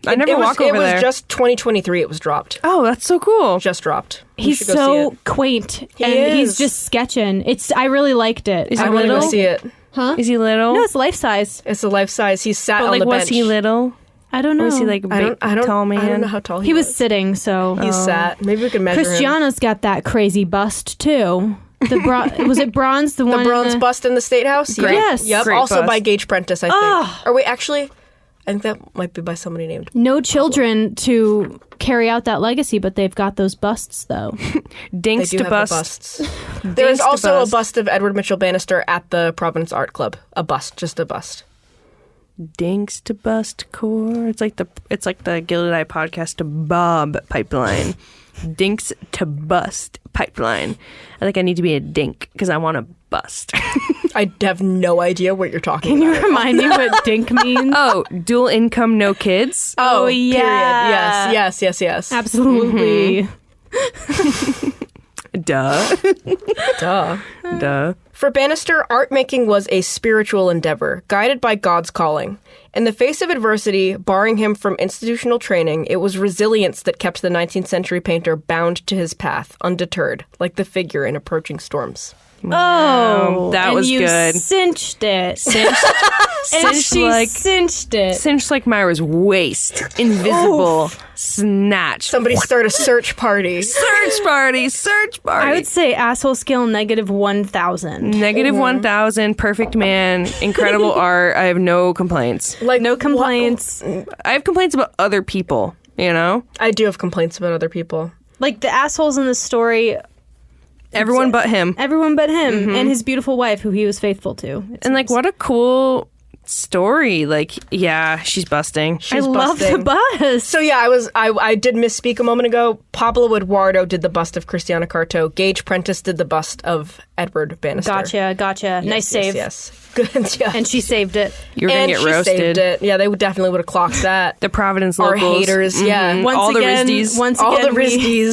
I never walk over there. It was just 2023 it was dropped. Oh, that's so cool. Just dropped. You He's should go see so it. quaint. He and is. he's just sketching. I really liked it. Is I he want to go little? see it. Is he little? No, it's life size. It's a life size. He's sat But on like, the bench. was he little? I don't know. Or was he like a big, tall man? I don't know how tall He was sitting, so. He's sat. Maybe we could measure him. Christiana's got that crazy bust, too. Was it bronze? The one. The bronze bust in the State House? Great. Yes. Yep. Great Also bust. by Gage Prentice, I think. Or wait, actually, I think that might be by somebody named. No children to carry out that legacy, but they've got those busts, though. They Dinks do to have bust. the busts. There is Dinks to also bust. a bust of Edward Mitchell Bannister at the Providence Art Club. A bust, just a bust. Dinks to bust core. It's like the Gilded Eye podcast to Bob pipeline. Dinks to bust pipeline. I think I need to be a dink because I want to bust. I have no idea what you're talking Can you about. remind me what dink means? Oh, dual income, no kids. Oh, yeah. Period. Yes. Absolutely. Duh. Duh. For Bannister, art making was a spiritual endeavor, guided by God's calling. In the face of adversity, barring him from institutional training, it was resilience that kept the 19th century painter bound to his path, undeterred, like the figure in approaching storms. Oh, that and was you good. Cinched it. And Cinched she like- cinched it. Cinched like Myra's waist. Invisible. Snatched. Somebody start a search party. Search party. I would say asshole scale -1,000. Negative 1,000. Perfect man. Incredible art. I have no complaints. Like No complaints. I have complaints about other people, you know? I do have complaints about other people. Like the assholes in the story Everyone but him. Everyone but him and his beautiful wife, who he was faithful to. And like, what a cool story. Like, yeah, she's busting. I love the bust. So yeah, I did misspeak a moment ago. Pablo Eduardo did the bust of Christiana Carto. Gage Prentice did the bust of Edward Bannister. Gotcha. Yes, Nice save. Yes. Good. Yeah. And she saved it. You're going to get roasted. Saved it. Yeah, they definitely would have clocked that. The Providence Our locals. haters, yeah. All the Risdies.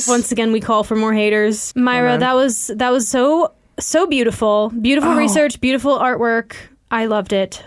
Once again, we call for more haters. Myra, that was so beautiful. Beautiful research, beautiful artwork. I loved it.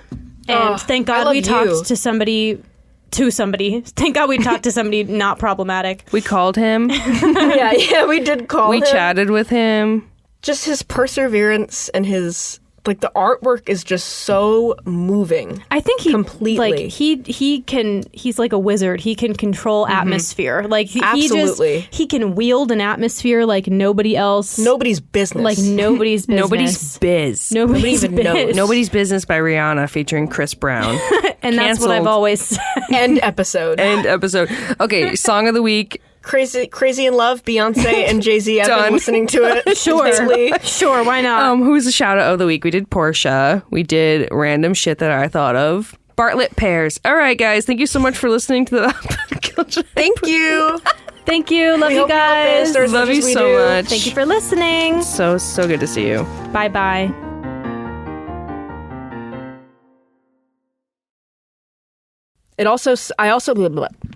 And thank God we talked to somebody. Thank God we talked to somebody not problematic. We called him. yeah, we did call him. We chatted with him. Just his perseverance and his... Like, the artwork is just so moving. I think he completely. Like, he's like a wizard. He can control atmosphere. Like, absolutely. He can wield an atmosphere like nobody else. Nobody's business. Like, nobody's business. Nobody's biz. Nobody's even biz. knows. Nobody's Business by Rihanna featuring Chris Brown. And that's what I've always said. End episode. Okay, song of the week. Crazy in Love, Beyonce and Jay-Z. I've been listening to it. Sure, why not? Who's the shout out of the week? We did Portia. We did random shit that I thought of. Bartlett Pears. All right, guys. Thank you so much for listening to the Thank you. Thank you. Love you guys. Love you so much. Thank you for listening. So good to see you. Bye.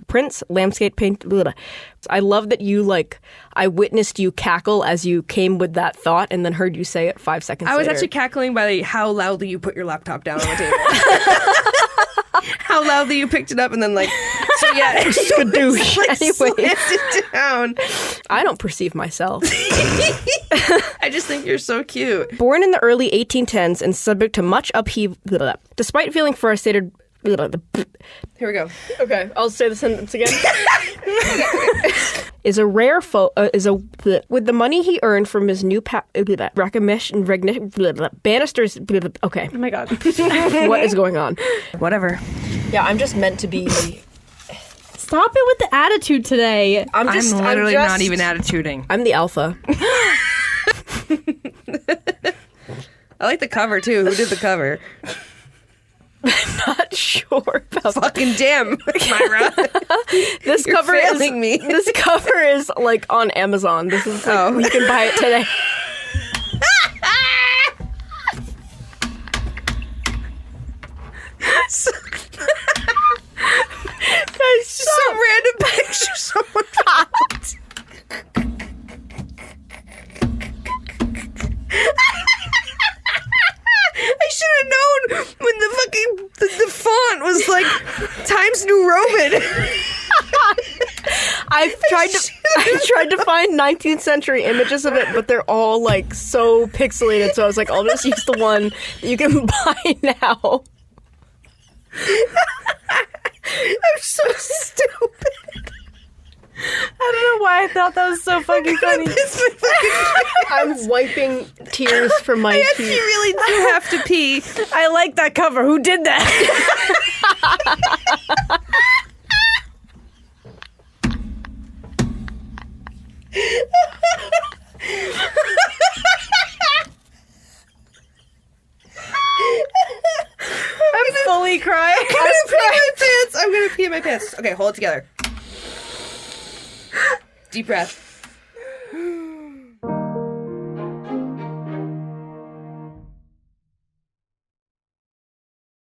Prince landscape paint. I love that I witnessed you cackle as you came with that thought and then heard you say it 5 seconds later. I was actually cackling by how loudly you put your laptop down on the table. How loudly you picked it up and then so yeah. Skadoosh. Anyway. It down. I don't perceive myself. I just think you're so cute. Born in the early 1810s and subject to much upheaval, despite feeling frustrated. Here we go. Okay, I'll say the sentence again. Is a rare with the money he earned from his new recognition Bannister's. Okay. Oh my God. What is going on? Whatever. Yeah, I'm just meant to be. Stop it with the attitude today. I'm literally not even attituding. I'm the alpha. I like the cover too. Who did the cover? Not sure about fucking damn, Myra. This You're cover failing me. This cover is on Amazon. This is you can buy it today. Some random picture someone found. I should have known when the font was like Times New Roman. I tried to find 19th century images of it, but they're all so pixelated. So I was like, I'll just use the one that you can buy now. I'm so stupid. I don't know why I thought that was so fucking funny. I'm wiping tears from my I teeth. actually really do have to pee. I like that cover. Who did that? I'm fully crying. I'm gonna pee in my pants. Okay, hold it together. Deep breath.